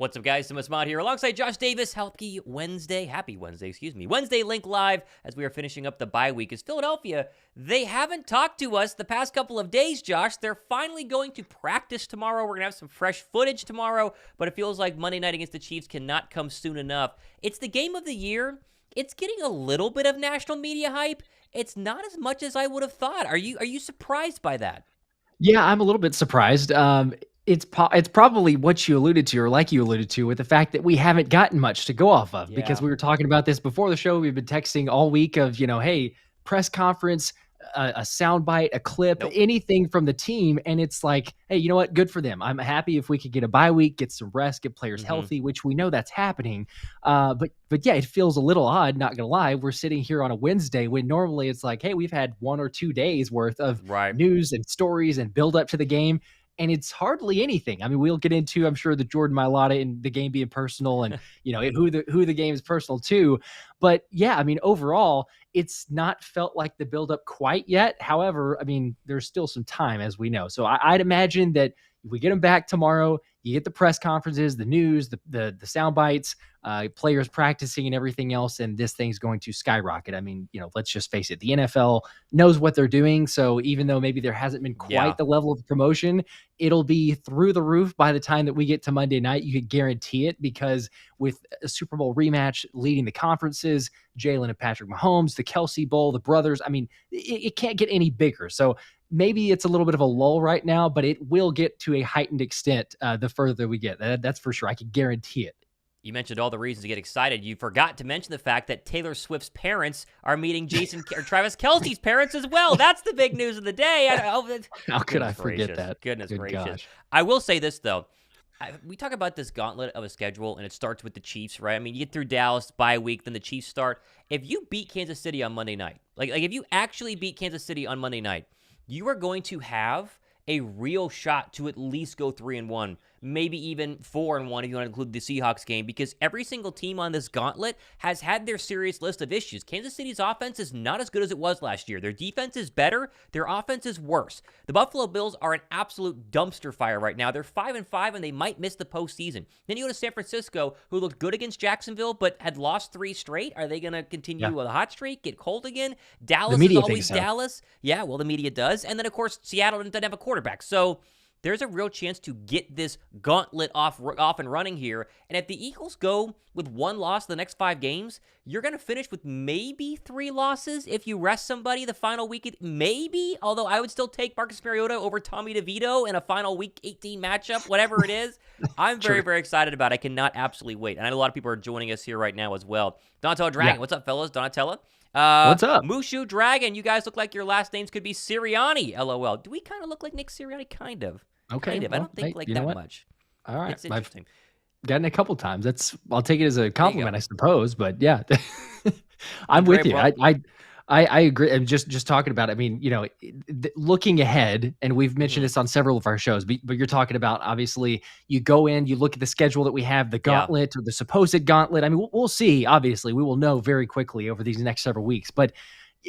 What's up, guys? Tim Smart here alongside Josh Davis. Happy Wednesday, Wednesday Linc Live as we are finishing up the bye week. As Philadelphia, they haven't talked to us the past couple of days, Josh. They're finally going to practice tomorrow. We're going to have some fresh footage tomorrow, but it feels like Monday night against the Chiefs cannot come soon enough. It's the game of the year. It's getting a little bit of national media hype. It's not as much as I would have thought. Are you surprised by that? Yeah, I'm a little bit surprised. It's probably what you alluded to, or like you alluded to, with the fact that we haven't gotten much to go off of, because we were talking about this before the show. We've been texting all week of, hey, press conference, a soundbite, a clip, Nope. anything from the team. And it's like, hey, you know what? Good for them. I'm happy if we could get a bye week, get some rest, get players healthy, which we know that's happening. But yeah, it feels a little odd, not gonna lie. We're sitting here on a Wednesday when normally it's like, hey, we've had 1 or 2 days worth of news and stories and build up to the game. And it's hardly anything. I mean, we'll get into, I'm sure, the Jordan Mailata and the game being personal, and who the game is personal to. But yeah, I mean, overall, it's not felt like the buildup quite yet. However, I mean, there's still some time, as we know. So I'd imagine that if we get them back tomorrow, you get the press conferences, the news, the sound bites, players practicing and everything else, and this thing's going to skyrocket. I mean, let's just face it, the NFL knows what they're doing. So even though maybe there hasn't been quite the level of promotion, it'll be through the roof by the time that we get to Monday night. You could guarantee it, because with a Super Bowl rematch leading the conferences, Jalen and Patrick Mahomes, the Kelce Bowl, the brothers, I mean, it can't get any bigger. So maybe it's a little bit of a lull right now, but it will get to a heightened extent the further we get. That's for sure. I can guarantee it. You mentioned all the reasons to get excited. You forgot to mention the fact that Taylor Swift's parents are meeting Travis Kelce's parents as well. That's the big news of the day. How could I forget that? Goodness gracious. Gosh. I will say this, though. We talk about this gauntlet of a schedule, and it starts with the Chiefs, right? I mean, you get through Dallas, bye week, then the Chiefs start. If you beat Kansas City on Monday night, like if you actually beat Kansas City on Monday night, you are going to have a real shot to at least go 3-1, maybe even 4-1 if you want to include the Seahawks game, because every single team on this gauntlet has had their serious list of issues. Kansas City's offense is not as good as it was last year. Their defense is better. Their offense is worse. The Buffalo Bills are an absolute dumpster fire right now. They're 5-5, and they might miss the postseason. Then you go to San Francisco, who looked good against Jacksonville, but had lost 3 straight. Are they going to continue with a hot streak, get cold again? Dallas is always Dallas. Yeah, well, the media does. And then, of course, Seattle doesn't have a quarterback. So there's a real chance to get this gauntlet off and running here. And if the Eagles go with 1 loss the next 5 games, you're going to finish with maybe 3 losses if you rest somebody the final week. Maybe, although I would still take Marcus Mariota over Tommy DeVito in a final week 18 matchup, whatever it is. I'm very, very excited about it. I cannot absolutely wait. And I know a lot of people are joining us here right now as well. Donatella Dragon, what's up, fellas? Donatella? What's up? Mushu Dragon, you guys look like your last names could be Sirianni, LOL. Do we kind of look like Nick Sirianni? Kind of. Okay. Kind of. Well, I don't think hey, that much. All right. It's interesting. I've gotten a couple times. I'll take it as a compliment, I suppose. But yeah, I'm with you. I agree. I'm just talking about it. I mean, looking ahead, and we've mentioned this on several of our shows, but you're talking about, obviously, you go in, you look at the schedule that we have, the gauntlet or the supposed gauntlet. I mean, we'll see. Obviously, we will know very quickly over these next several weeks, but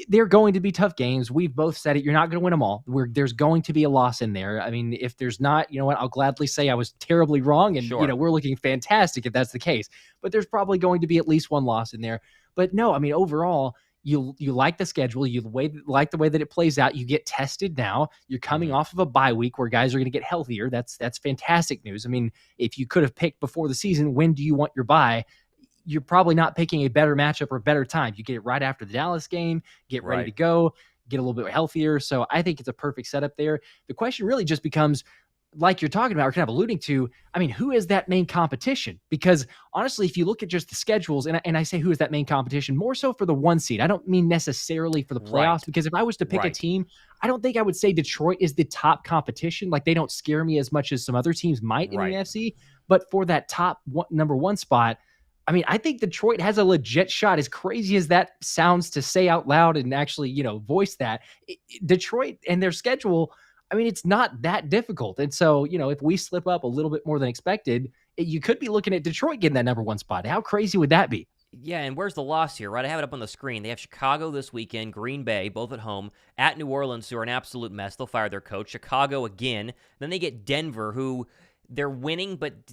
they're going to be tough games. We've both said it. You're not going to win them all. There's going to be a loss in there. I mean, if there's not, you know what, I'll gladly say I was terribly wrong, and we're looking fantastic if that's the case. But there's probably going to be at least 1 loss in there. But no, I mean, overall, you like the schedule. You like the way that it plays out. You get tested now. You're coming off of a bye week where guys are going to get healthier. That's fantastic news. I mean, if you could have picked before the season, when do you want your bye? You're probably not picking a better matchup or a better time. You get it right after the Dallas game, get ready to go, get a little bit healthier. So I think it's a perfect setup there. The question really just becomes, like you're talking about, or kind of alluding to, I mean, who is that main competition? Because honestly, if you look at just the schedules, and I say who is that main competition, more so for the 1 seed. I don't mean necessarily for the playoffs, because if I was to pick a team, I don't think I would say Detroit is the top competition. Like, they don't scare me as much as some other teams might in the NFC. But for that number 1 spot, I mean, I think Detroit has a legit shot. As crazy as that sounds to say out loud and actually, voice that, Detroit and their schedule, I mean, it's not that difficult. And so, if we slip up a little bit more than expected, you could be looking at Detroit getting that number 1 spot. How crazy would that be? Yeah, and where's the loss here, right? I have it up on the screen. They have Chicago this weekend, Green Bay, both at home, at New Orleans, who are an absolute mess. They'll fire their coach. Chicago again. Then they get Denver, who they're winning, but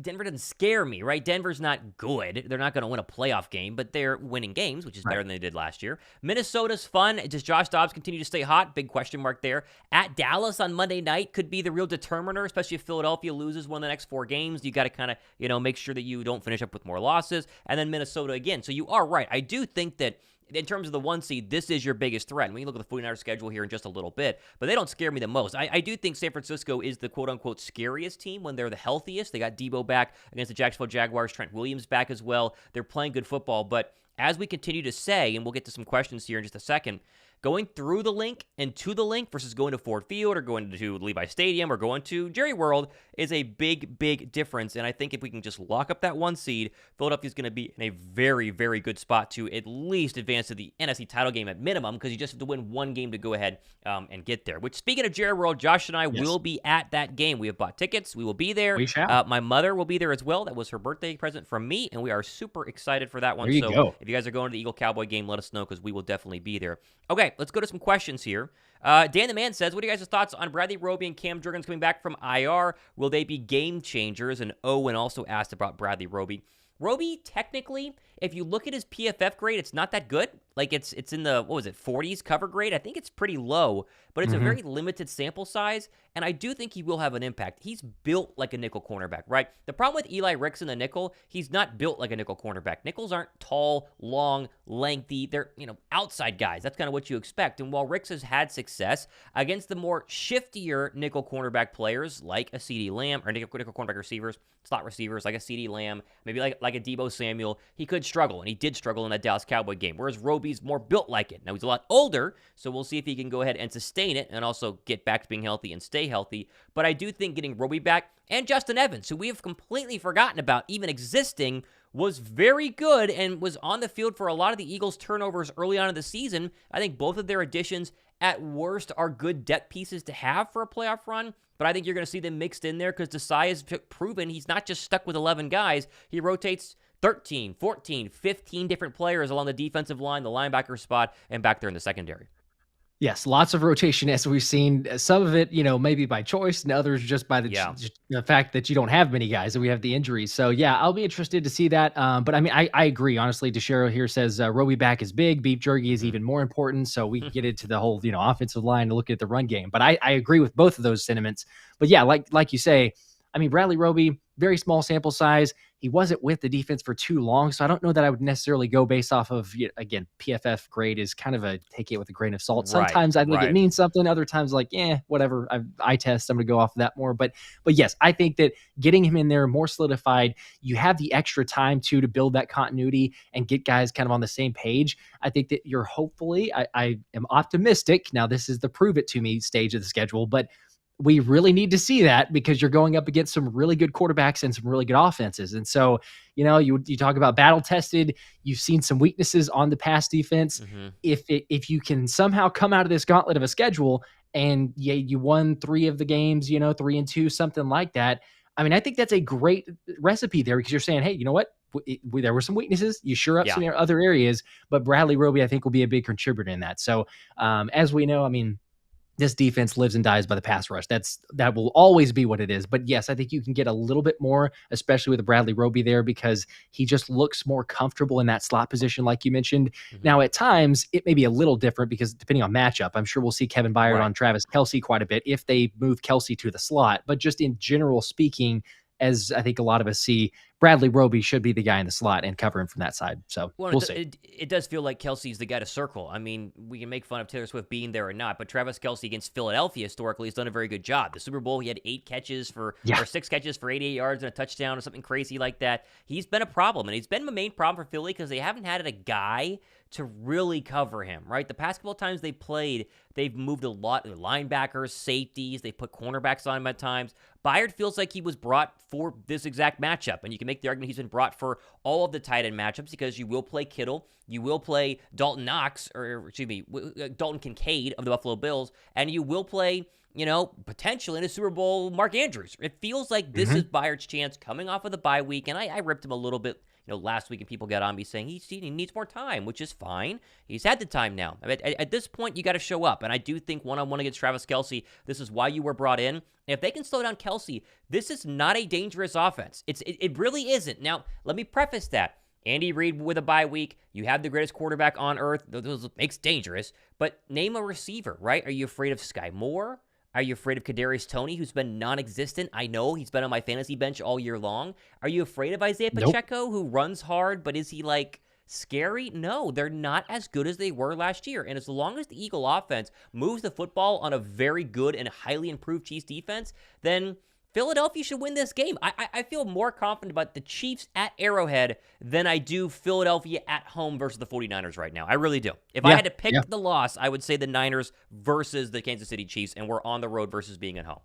Denver doesn't scare me, right? Denver's not good. They're not going to win a playoff game, but they're winning games, which is better than they did last year. Minnesota's fun. Does Josh Dobbs continue to stay hot? Big question mark there. At Dallas on Monday night could be the real determiner, especially if Philadelphia loses one of the next 4 games. You got to kind of, make sure that you don't finish up with more losses. And then Minnesota again. So you are right. I do think that in terms of the 1 seed, this is your biggest threat. And we can look at the 49ers schedule here in just a little bit, but they don't scare me the most. I do think San Francisco is the quote-unquote scariest team when they're the healthiest. They got Debo back against the Jacksonville Jaguars, Trent Williams back as well. They're playing good football, but as we continue to say, and we'll get to some questions here in just a second, going through the link and to the link versus going to Ford Field or going to Levi Stadium or going to Jerry World is a big, big difference. And I think if we can just lock up that 1 seed, Philadelphia's going to be in a very, very good spot to at least advance to the NFC title game at minimum, because you just have to win 1 game to go ahead and get there. Which, speaking of Jerry World, Josh and I will be at that game. We have bought tickets. We will be there. We shall. My mother will be there as well. That was her birthday present from me, and we are super excited for that one. There you go. If you guys are going to the Eagle-Cowboy game, let us know, because we will definitely be there. Okay, let's go to some questions here. Dan the Man says, what are you guys' thoughts on Bradley Roby and Cam Jurgens coming back from IR? Will they be game changers? And Owen also asked about Bradley Roby. Roby, technically, if you look at his PFF grade, it's not that good. Like, it's in the, 40s cover grade? I think it's pretty low, but it's a very limited sample size, and I do think he will have an impact. He's built like a nickel cornerback, right? The problem with Eli Ricks in the nickel, he's not built like a nickel cornerback. Nickels aren't tall, long, lengthy. They're, outside guys. That's kind of what you expect. And while Ricks has had success against the more shiftier nickel cornerback players, like a CeeDee Lamb, or nickel cornerback receivers, slot receivers, like a CeeDee Lamb, maybe like a Deebo Samuel, he could struggle, and he did struggle in that Dallas Cowboy game, whereas Roby's more built like it. Now, he's a lot older, so we'll see if he can go ahead and sustain it and also get back to being healthy and stay healthy. But I do think getting Roby back, and Justin Evans, who we have completely forgotten about even existing, was very good and was on the field for a lot of the Eagles' turnovers early on in the season. I think both of their additions, at worst, are good depth pieces to have for a playoff run, but I think you're going to see them mixed in there because Desai has proven he's not just stuck with 11 guys. He rotates 13, 14, 15 different players along the defensive line, the linebacker spot, and back there in the secondary. Yes, lots of rotation as we've seen. Some of it, maybe by choice, and others just by the fact that you don't have many guys and we have the injuries. So yeah, I'll be interested to see that. But I mean, I agree. Honestly, DeShero here says Roby back is big. Beef jerky is even more important. So we can get into the whole, offensive line to look at the run game. But I agree with both of those sentiments. But yeah, like you say, I mean, Bradley Roby, very small sample size. He wasn't with the defense for too long, so I don't know that I would necessarily go based off of, again, PFF grade is kind of take it with a grain of salt. Sometimes I think it means something. Other times, whatever. I test. I'm going to go off of that more. But yes, I think that getting him in there more solidified, you have the extra time to build that continuity and get guys kind of on the same page. I think that you're hopefully, I am optimistic. Now, this is the prove it to me stage of the schedule, but we really need to see that because you're going up against some really good quarterbacks and some really good offenses. And so, you talk about battle tested, you've seen some weaknesses on the pass defense. Mm-hmm. If you can somehow come out of this gauntlet of a schedule and you won 3 of the games, 3-2, something like that. I mean, I think that's a great recipe there because you're saying, hey, you know what? There were some weaknesses. You shore up some other areas, but Bradley Roby, I think, will be a big contributor in that. So as we know, I mean, this defense lives and dies by the pass rush. That will always be what it is. But yes, I think you can get a little bit more, especially with Bradley Roby there, because he just looks more comfortable in that slot position, like you mentioned. Mm-hmm. Now, at times, it may be a little different because depending on matchup, I'm sure we'll see Kevin Byard on Travis Kelce quite a bit if they move Kelce to the slot. But just in general speaking, as I think a lot of us see, Bradley Roby should be the guy in the slot and cover him from that side. So we'll see. It does feel like Kelce's the guy to circle. I mean, we can make fun of Taylor Swift being there or not, but Travis Kelce against Philadelphia historically has done a very good job. The Super Bowl, he had 6 catches for 88 yards and a touchdown or something crazy like that. He's been a problem, and he's been the main problem for Philly because they haven't had a guy to really cover him, right? The past couple of times they played, they've moved a lot of linebackers, safeties, they put cornerbacks on him at times. Byard feels like he was brought for this exact matchup, and you can make the argument he's been brought for all of the tight end matchups because you will play Kittle, you will play Dalton Kincaid of the Buffalo Bills, and you will play, potentially in a Super Bowl, Mark Andrews. It feels like this is Byard's chance coming off of the bye week, and I ripped him a little bit last week and people got on me saying he needs more time, which is fine. He's had the time now. I mean, at this point, you got to show up. And I do think one-on-one against Travis Kelce, this is why you were brought in. And if they can slow down Kelce, this is not a dangerous offense. It really isn't. Now, let me preface that. Andy Reid with a bye week. You have the greatest quarterback on earth. Those makes dangerous. But name a receiver, right? Are you afraid of Sky Moore? Are you afraid of Kadarius Toney, who's been non-existent? I know he's been on my fantasy bench all year long. Are you afraid of Isaiah Pacheco, who runs hard, but is he scary? No, they're not as good as they were last year. And as long as the Eagle offense moves the football on a very good and highly improved Chiefs defense, then Philadelphia should win this game. I feel more confident about the Chiefs at Arrowhead than I do Philadelphia at home versus the 49ers right now. I really do. If I had to pick the loss, I would say the Niners versus the Kansas City Chiefs, and we're on the road versus being at home.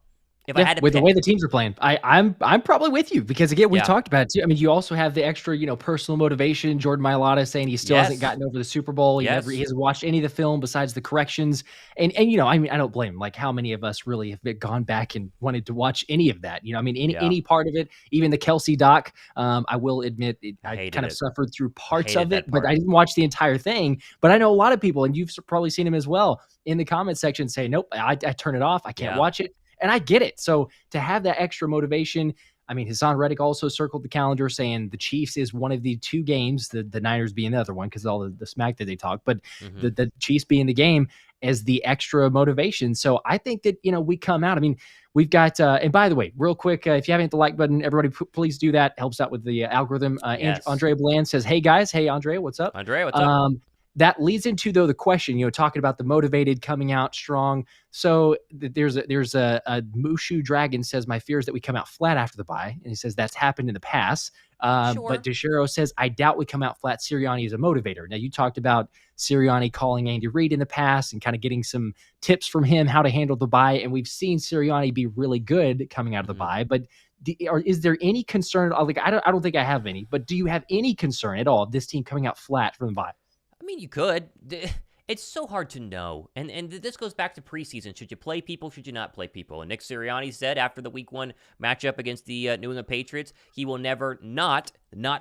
If I had to with pick. The way the teams are playing, I'm probably with you because again, we talked about it too. I mean, you also have the extra, personal motivation. Jordan Mailata saying he still hasn't gotten over the Super Bowl. He hasn't watched any of the film besides the corrections. And I mean, I don't blame him. Like, how many of us really have gone back and wanted to watch any of that? I mean, any part of it, even the Kelce doc. I will admit, I kind of suffered through parts of it, but I didn't watch the entire thing. But I know a lot of people, and you've probably seen him as well, in the comment section say, nope, I turn it off. I can't watch it. And I get it. So to have that extra motivation, I mean, Hassan Reddick also circled the calendar saying the Chiefs is one of the two games, the Niners being the other one because all the smack that they talk, but the Chiefs being the game as the extra motivation. So I think that, we come out. I mean, we've got, and by the way, real quick, if you haven't hit the like button, everybody please do that. Helps out with the algorithm. Andrea Bland says, hey guys. Hey, Andrea, what's up? Andrea, what's up? That leads into, though, the question, talking about the motivated coming out strong. So there's a Mushu Dragon says, my fear is that we come out flat after the bye. And he says that's happened in the past. But DeShiro says, I doubt we come out flat. Sirianni is a motivator. Now, you talked about Sirianni calling Andy Reid in the past and kind of getting some tips from him how to handle the bye. And we've seen Sirianni be really good coming out of the bye. But is there any concern? I don't think I have any. But do you have any concern at all of this team coming out flat from the bye? I mean, you could. It's so hard to know. And this goes back to preseason. Should you play people? Should you not play people? And Nick Sirianni said after the week 1 matchup against the New England Patriots, he will never not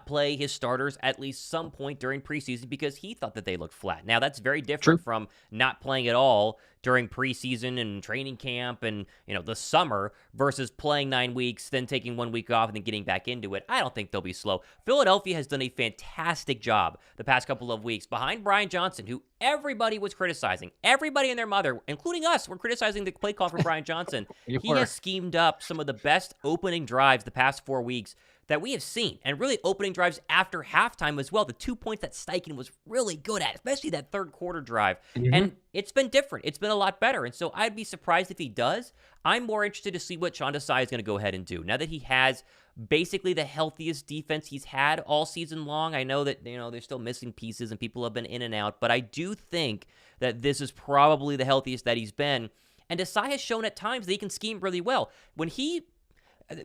play his starters at least some point during preseason because he thought that they looked flat. Now, that's very different from not playing at all during preseason and training camp and, the summer versus playing 9 weeks, then taking 1 week off and then getting back into it. I don't think they'll be slow. Philadelphia has done a fantastic job the past couple of weeks behind Brian Johnson, who everybody was criticizing. Everybody and their mother, including us, were criticizing the play call for Brian Johnson. He has schemed up some of the best opening drives the past 4 weeks that we have seen, and really opening drives after halftime as well. The 2 points that Steichen was really good at, especially that third quarter drive. And it's been different. It's been a lot better. And so I'd be surprised if he does. I'm more interested to see what Sean Desai is going to go ahead and do. Now that he has basically the healthiest defense he's had all season long, I know that, they're still missing pieces and people have been in and out, but I do think that this is probably the healthiest that he's been. And Desai has shown at times that he can scheme really well.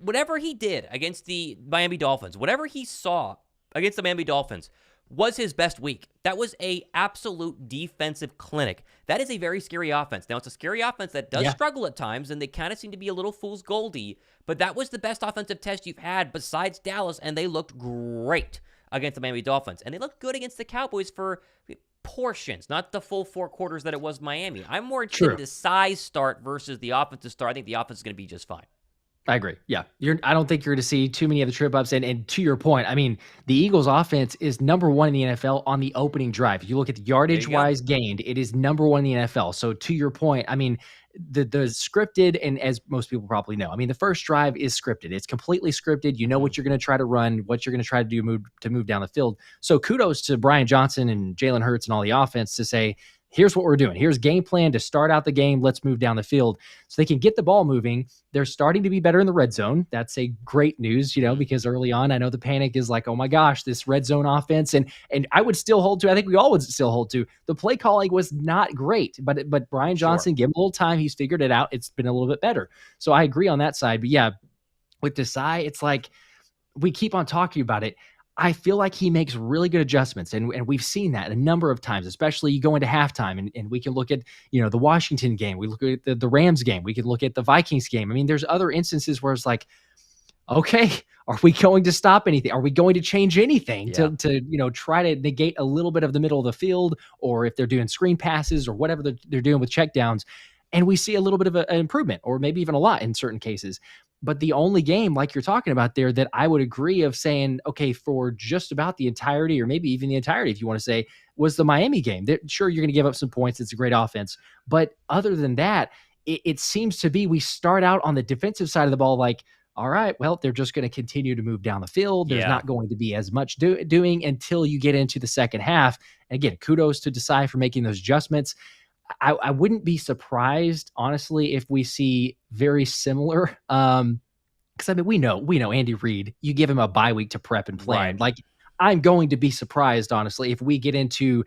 Whatever he did against the Miami Dolphins, whatever he saw against the Miami Dolphins was his best week. That was a absolute defensive clinic. That is a very scary offense. Now, it's a scary offense that does struggle at times, and they kind of seem to be a little fool's goldy, but that was the best offensive test you've had besides Dallas, and they looked great against the Miami Dolphins. And they looked good against the Cowboys for portions, not the full 4 quarters that it was Miami. I'm more interested in the size start versus the offensive start. I think the offense is going to be just fine. I agree. Yeah. I don't think you're going to see too many of the trip ups. And to your point, I mean, the Eagles offense is number 1 in the NFL on the opening drive. If you look at the yardage wise gained, it is number 1 in the NFL. So to your point, I mean, the scripted, and as most people probably know, I mean, the first drive is scripted. It's completely scripted. You know what you're going to try to run, what you're going to try to do to move down the field. So kudos to Brian Johnson and Jalen Hurts and all the offense to say, here's what we're doing. Here's game plan to start out the game. Let's move down the field so they can get the ball moving. They're starting to be better in the red zone. That's a great news, because early on, I know the panic is like, oh my gosh, this red zone offense. And I would still hold to, I think we all would still hold to, the play calling was not great, but Brian Johnson, give him a little time. He's figured it out. It's been a little bit better. So I agree on that side. But yeah, with Desai, it's like we keep on talking about it. I feel like he makes really good adjustments, and we've seen that a number of times, especially you go into halftime, and we can look at, the Washington game, we look at the Rams game, we can look at the Vikings game. I mean, there's other instances where it's like, okay, Are we going to stop anything? Are we going to change anything Yeah. to try to negate a little bit of the middle of the field, or if they're doing screen passes or whatever they're doing with checkdowns, and we see a little bit of an improvement, or maybe even a lot in certain cases. But the only game, like you're talking about there, that I would agree of saying, okay, for just about the entirety, or maybe even the entirety, if you want to say, was the Miami game. Sure, you're going to give up some points. It's a great offense. But other than that, it seems to be we start out on the defensive side of the ball like, all right, well, they're just going to continue to move down the field. There's not going to be as much doing until you get into the second half. And again, kudos to Desai for making those adjustments. I wouldn't be surprised, honestly, if we see very similar. Because I mean, we know Andy Reid. You give him a bye week to prep and plan. Right. Like, I'm going to be surprised, honestly, if we get into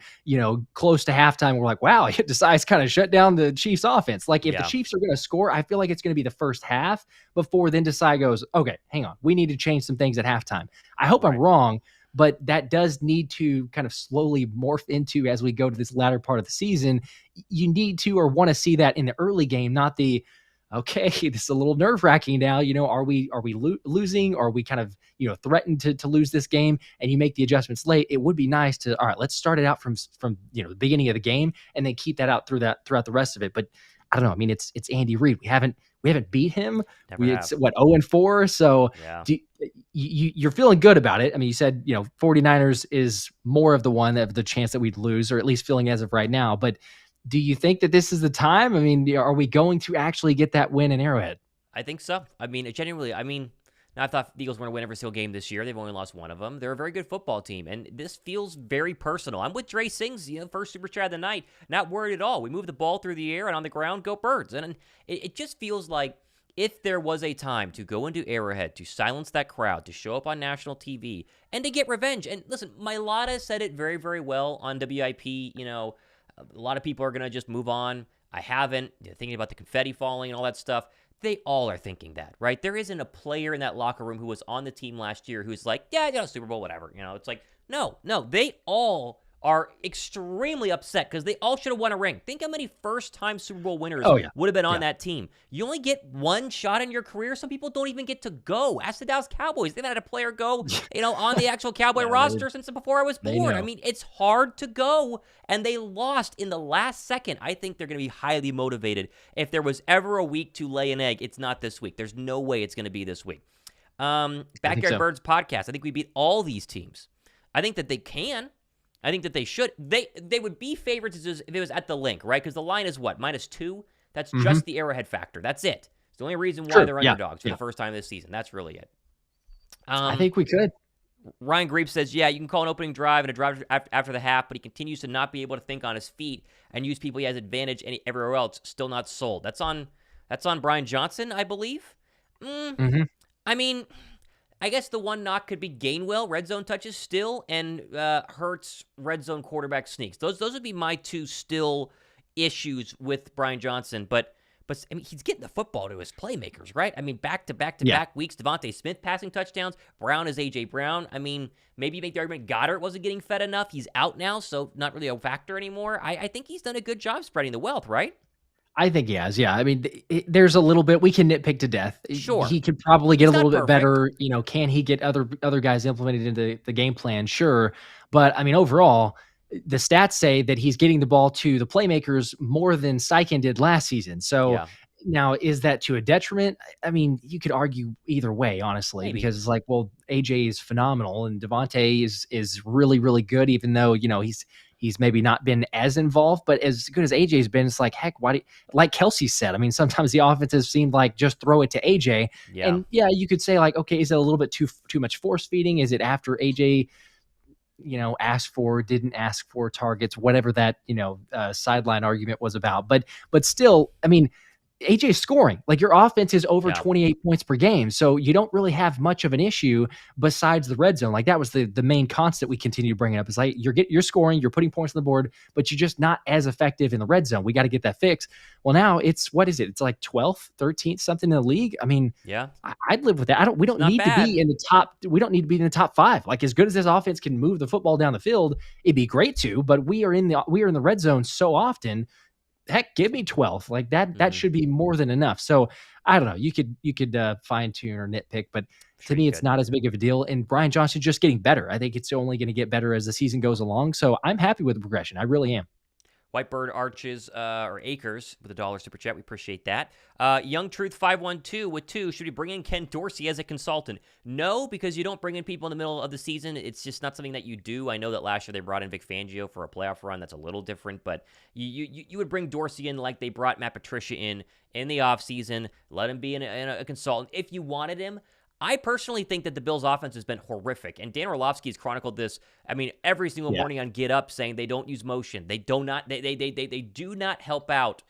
close to halftime. We're like, wow, Desai's kind of shut down the Chiefs' offense. Like, if the Chiefs are going to score, I feel like it's going to be the first half before then Desai goes, okay, hang on, we need to change some things at halftime. I hope I'm wrong. But that does need to kind of slowly morph into, as we go to this latter part of the season, you need to or want to see that in the early game, not the, okay, this is a little nerve wracking now. Are we losing? Are we kind of, threatened to lose this game? And you make the adjustments late. It would be nice to, all right, let's start it out from the beginning of the game and then keep that out throughout the rest of it. But I don't know. I mean, it's Andy Reid. We haven't beat him. It's what, 0-4. So you're feeling good about it. I mean, you said 49ers is more of the chance that we'd lose, or at least feeling as of right now. But do you think that this is the time? I mean, are we going to actually get that win in Arrowhead? I think so. I mean, genuinely, I thought the Eagles were going to win every single game this year. They've only lost one of them. They're a very good football team, and this feels very personal. I'm with Dre Sings, first super chat of the night. Not worried at all. We move the ball through the air, and on the ground, go Birds. And it just feels like if there was a time to go into Arrowhead, to silence that crowd, to show up on national TV, and to get revenge. And listen, Mailata said it very, very well on WIP. A lot of people are going to just move on. I haven't. They're thinking about the confetti falling and all that stuff. They all are thinking that, right? There isn't a player in that locker room who was on the team last year who's like, yeah, Super Bowl, whatever. It's like, no, they all are extremely upset because they all should have won a ring. Think how many first-time Super Bowl winners would have been on that team. You only get one shot in your career. Some people don't even get to go. Ask the Dallas Cowboys. They've had a player go, on the actual Cowboy roster since before I was born. I mean, it's hard to go, and they lost in the last second. I think they're going to be highly motivated. If there was ever a week to lay an egg, it's not this week. There's no way it's going to be this week. Backyard Birds podcast. I think we beat all these teams. I think that they can. I think that they should. They would be favorites if it was at the link, right? Because the line is what? -2? That's just the Arrowhead factor. That's it. It's the only reason why they're underdogs for the first time this season. That's really it. I think we could. Ryan Grebe says, you can call an opening drive and a drive after the half, but he continues to not be able to think on his feet and use people he has advantage everywhere else. Still not sold. That's on Brian Johnson, I believe. I mean, I guess the one knock could be Gainwell, red zone touches still, and Hurts, red zone quarterback sneaks. Those would be my two still issues with Brian Johnson. But I mean, he's getting the football to his playmakers, right? I mean, back-to-back weeks, Devontae Smith passing touchdowns. Brown is A.J. Brown. I mean, maybe you make the argument Goddard wasn't getting fed enough. He's out now, so not really a factor anymore. I think he's done a good job spreading the wealth, right? I think he has, yeah. I mean, there's a little bit we can nitpick to death. Sure, he could probably get a little bit better. Can he get other guys implemented into the game plan? Sure, but I mean, overall, the stats say that he's getting the ball to the playmakers more than Sykin did last season. So now, is that to a detriment? I mean, you could argue either way, honestly, because it's like, well, AJ is phenomenal and Devontae is really, really good, even though he's maybe not been as involved, but as good as AJ's been, it's like, heck, like Kelce said, I mean, sometimes the offenses seemed like just throw it to AJ. Yeah. And you could say like, okay, is it a little bit too much force feeding? Is it after AJ, didn't ask for targets, whatever that, sideline argument was about. But still, I mean, AJ's scoring. Like, your offense is over 28 points per game, so you don't really have much of an issue besides the red zone. Like, that was the main constant we continue to bring up. Is like, you're scoring, you're putting points on the board, but you're just not as effective in the red zone. We got to get that fixed. Well, now what is it? It's like 12th, 13th, something in the league. I mean, I'd live with that. We don't need to be in the top. We don't need to be in the top 5. Like, as good as this offense can move the football down the field, it'd be great to. But we are in the red zone so often. Heck, give me 12. Like that should be more than enough. So I don't know. You could fine tune or nitpick, but to Sure you me, it's could. not as big of a deal. And Brian Johnson's just getting better. I think it's only going to get better as the season goes along. So I'm happy with the progression. I really am. Whitebird Arches or Acres with $1 super chat. We appreciate that. Young Truth 512 with 2. Should we bring in Ken Dorsey as a consultant? No, because you don't bring in people in the middle of the season. It's just not something that you do. I know that last year they brought in Vic Fangio for a playoff run. That's a little different, but you would bring Dorsey in like they brought Matt Patricia in the offseason. Let him be a consultant if you wanted him. I personally think that the Bills' offense has been horrific, and Dan Orlovsky has chronicled this. I mean, every single morning on Get Up, saying they don't use motion, they do not help out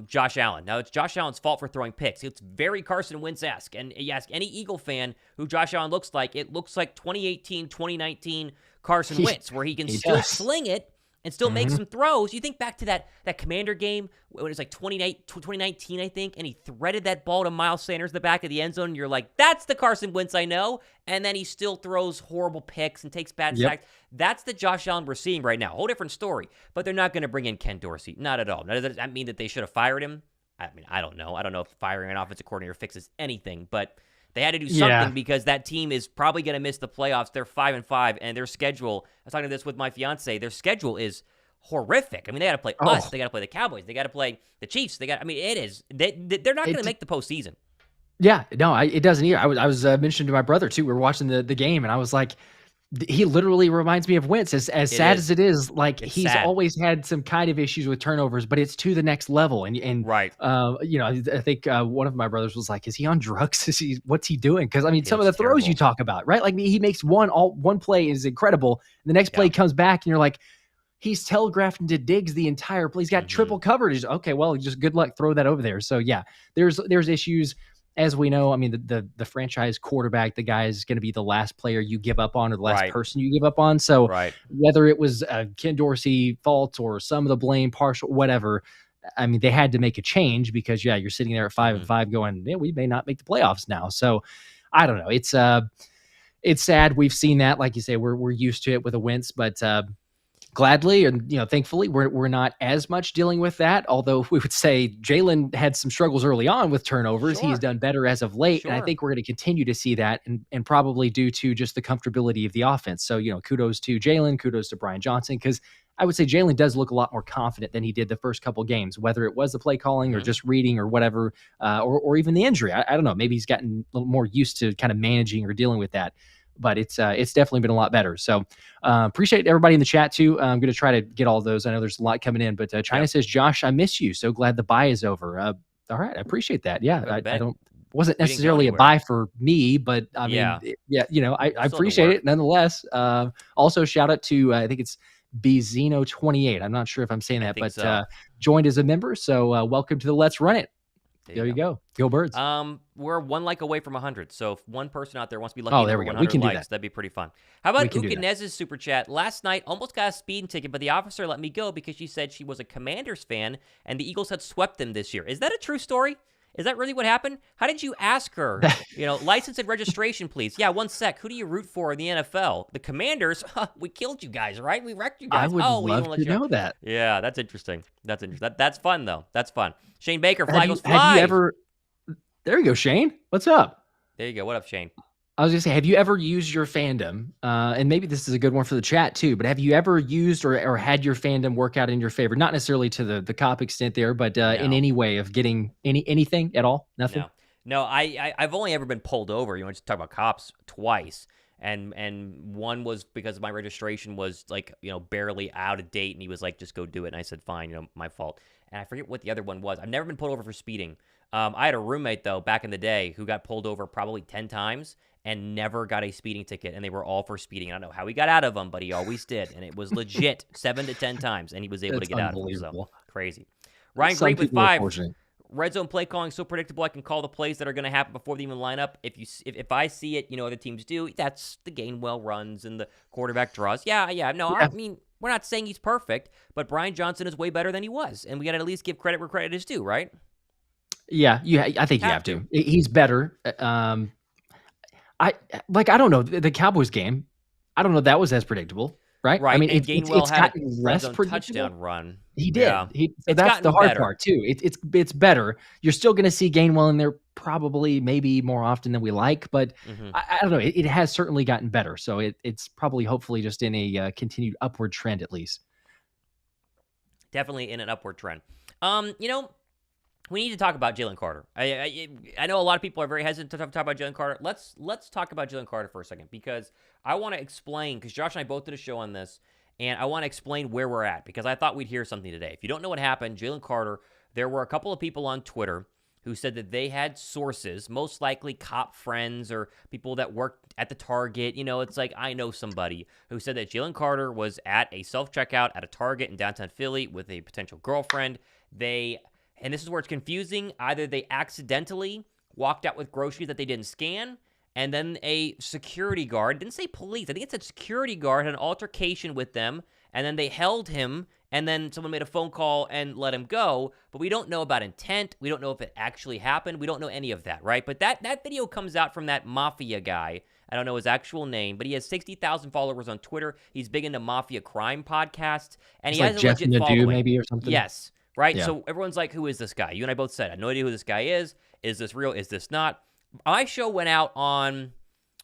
Josh Allen. Now it's Josh Allen's fault for throwing picks. It's very Carson Wentz-esque, and you ask any Eagle fan who Josh Allen looks like, it looks like 2018, 2019 Carson Wentz, where he can still sling it and still make some throws. You think back to that Commander game when it was like 2019, I think, and he threaded that ball to Miles Sanders in the back of the end zone, and you're like, that's the Carson Wentz I know, and then he still throws horrible picks and takes bad sacks. That's the Josh Allen we're seeing right now. Whole different story, but they're not going to bring in Ken Dorsey. Not at all. Now, does that mean that they should have fired him? I mean, I don't know. I don't know if firing an offensive coordinator fixes anything, but they had to do something because that team is probably going to miss the playoffs. They're 5-5, and their schedule, I was talking to this with my fiance, their schedule is horrific. I mean, they got to play us. They got to play the Cowboys. They got to play the Chiefs. It is. They're not going to make the postseason. Yeah, no, it doesn't either. I was mentioning to my brother, too. We were watching the game, and I was like, he literally reminds me of Wentz. As sad as it is, like he's always had some kind of issues with turnovers, but it's to the next level. And right, I think one of my brothers was like, "Is he on drugs? What's he doing?" Because I mean, some of the throws you talk about, right? Like he makes one play is incredible, and the next play comes back, and you're like, he's telegraphed into Diggs the entire play. He's got triple coverage. Okay, well, just good luck. Throw that over there. So yeah, there's issues. As we know, I mean, the franchise quarterback, the guy is going to be the last player you give up on or the last person you give up on. So whether it was Ken Dorsey fault or some of the blame, partial, whatever, I mean, they had to make a change because, you're sitting there at 5-5 going, we may not make the playoffs now. So I don't know. It's sad. We've seen that. Like you say, we're used to it with a Wentz, but gladly and thankfully we're not as much dealing with that, although we would say Jalen had some struggles early on with turnovers. He's done better as of late, and I think we're going to continue to see that, and probably due to just the comfortability of the offense. So kudos to Jalen, kudos to Brian Johnson, because I would say Jalen does look a lot more confident than he did the first couple games, whether it was the play calling or just reading or whatever, or even the injury. I don't know, maybe he's gotten a little more used to kind of managing or dealing with that. But it's definitely been a lot better. So appreciate everybody in the chat too. I'm going to try to get all those. I know there's a lot coming in, but China says, Josh, I miss you. So glad the bye is over. All right. I appreciate that. Yeah. I wasn't necessarily a bye for me, but I mean, I appreciate it nonetheless. Also shout out to, I think it's Bzino28. I'm not sure if I'm saying that, but joined as a member. So welcome to the Let's Run It. There you go. Go Birds. We're one like away from 100. So if one person out there wants to be lucky, there we go. 100 We can do likes, that. That'd be pretty fun. How about Ukinez's super chat? Last night, almost got a speeding ticket, but the officer let me go because she said she was a Commanders fan and the Eagles had swept them this year. Is that a true story? Is that really what happened? How did you ask her? License and registration, please. Yeah, one sec. Who do you root for in the NFL? The Commanders? We killed you guys, right? We wrecked you guys. I would love to know that. Yeah, that's interesting. That's fun, though. That's fun. Shane Baker, fly goes fly. Have you ever... There you go, Shane. What's up? There you go. What up, Shane? I was going to say, have you ever used your fandom? And maybe this is a good one for the chat too, but have you ever used or had your fandom work out in your favor? Not necessarily to the cop extent there, but in any way of getting anything at all? Nothing? No, I've only ever been pulled over. You want to talk about cops twice. And one was because my registration was barely out of date, and he was like, just go do it. And I said, fine, my fault. And I forget what the other one was. I've never been pulled over for speeding. I had a roommate, though, back in the day who got pulled over probably 10 times and never got a speeding ticket, and they were all for speeding. I don't know how he got out of them, but he always did, and it was legit 7 to 10 times, and he was able to get out of them. So, crazy. Ryan Green with 5. Red zone play calling so predictable I can call the plays that are going to happen before they even line up. If I see it, other teams do. That's the Gainwell runs and the quarterback draws. I mean, we're not saying he's perfect, but Brian Johnson is way better than he was, and we got to at least give credit where credit is due, right? Yeah, I think you have to. He's better. I don't know the Cowboys game. I don't know if that was as predictable. right? I Right, mean, and Gainwell it's had a gotten red less zone predictable. touchdown run. He Yeah. did. So It's that's the gotten hard better. part too. It's better. You're still going to see Gainwell in there probably maybe more often than we like, but Mhm. I don't know. It has certainly gotten better. So it's probably hopefully just in a continued upward trend at least. Definitely in an upward trend. You know, we need to talk about Jalen Carter. I know a lot of people are very hesitant to talk about Jalen Carter. Let's talk about Jalen Carter for a second, because I want to explain, because Josh and I both did a show on this, and I want to explain where we're at, because I thought we'd hear something today. If you don't know what happened, Jalen Carter, there were a couple of people on Twitter who said that they had sources, most likely cop friends or people that worked at the Target. You know, it's like, I know somebody who said that Jalen Carter was at a self-checkout at a Target in downtown Philly with a potential girlfriend. And this is where it's confusing. Either they accidentally walked out with groceries that they didn't scan, and then a security guard, didn't say police, I think it said security guard, had an altercation with them, and then they held him, and then someone made a phone call and let him go. But we don't know about intent. We don't know if it actually happened. We don't know any of that, right? But that video comes out from that Mafia guy. I don't know his actual name, but he has 60,000 followers on Twitter. He's big into Mafia crime podcasts, and It's he like has a Jeff legit Nadeau following. maybe or something. Yes, right? Yeah. So everyone's like, who is this guy? You and I both said, I have no idea who this guy is. Is this real? Is this not? My show went out on,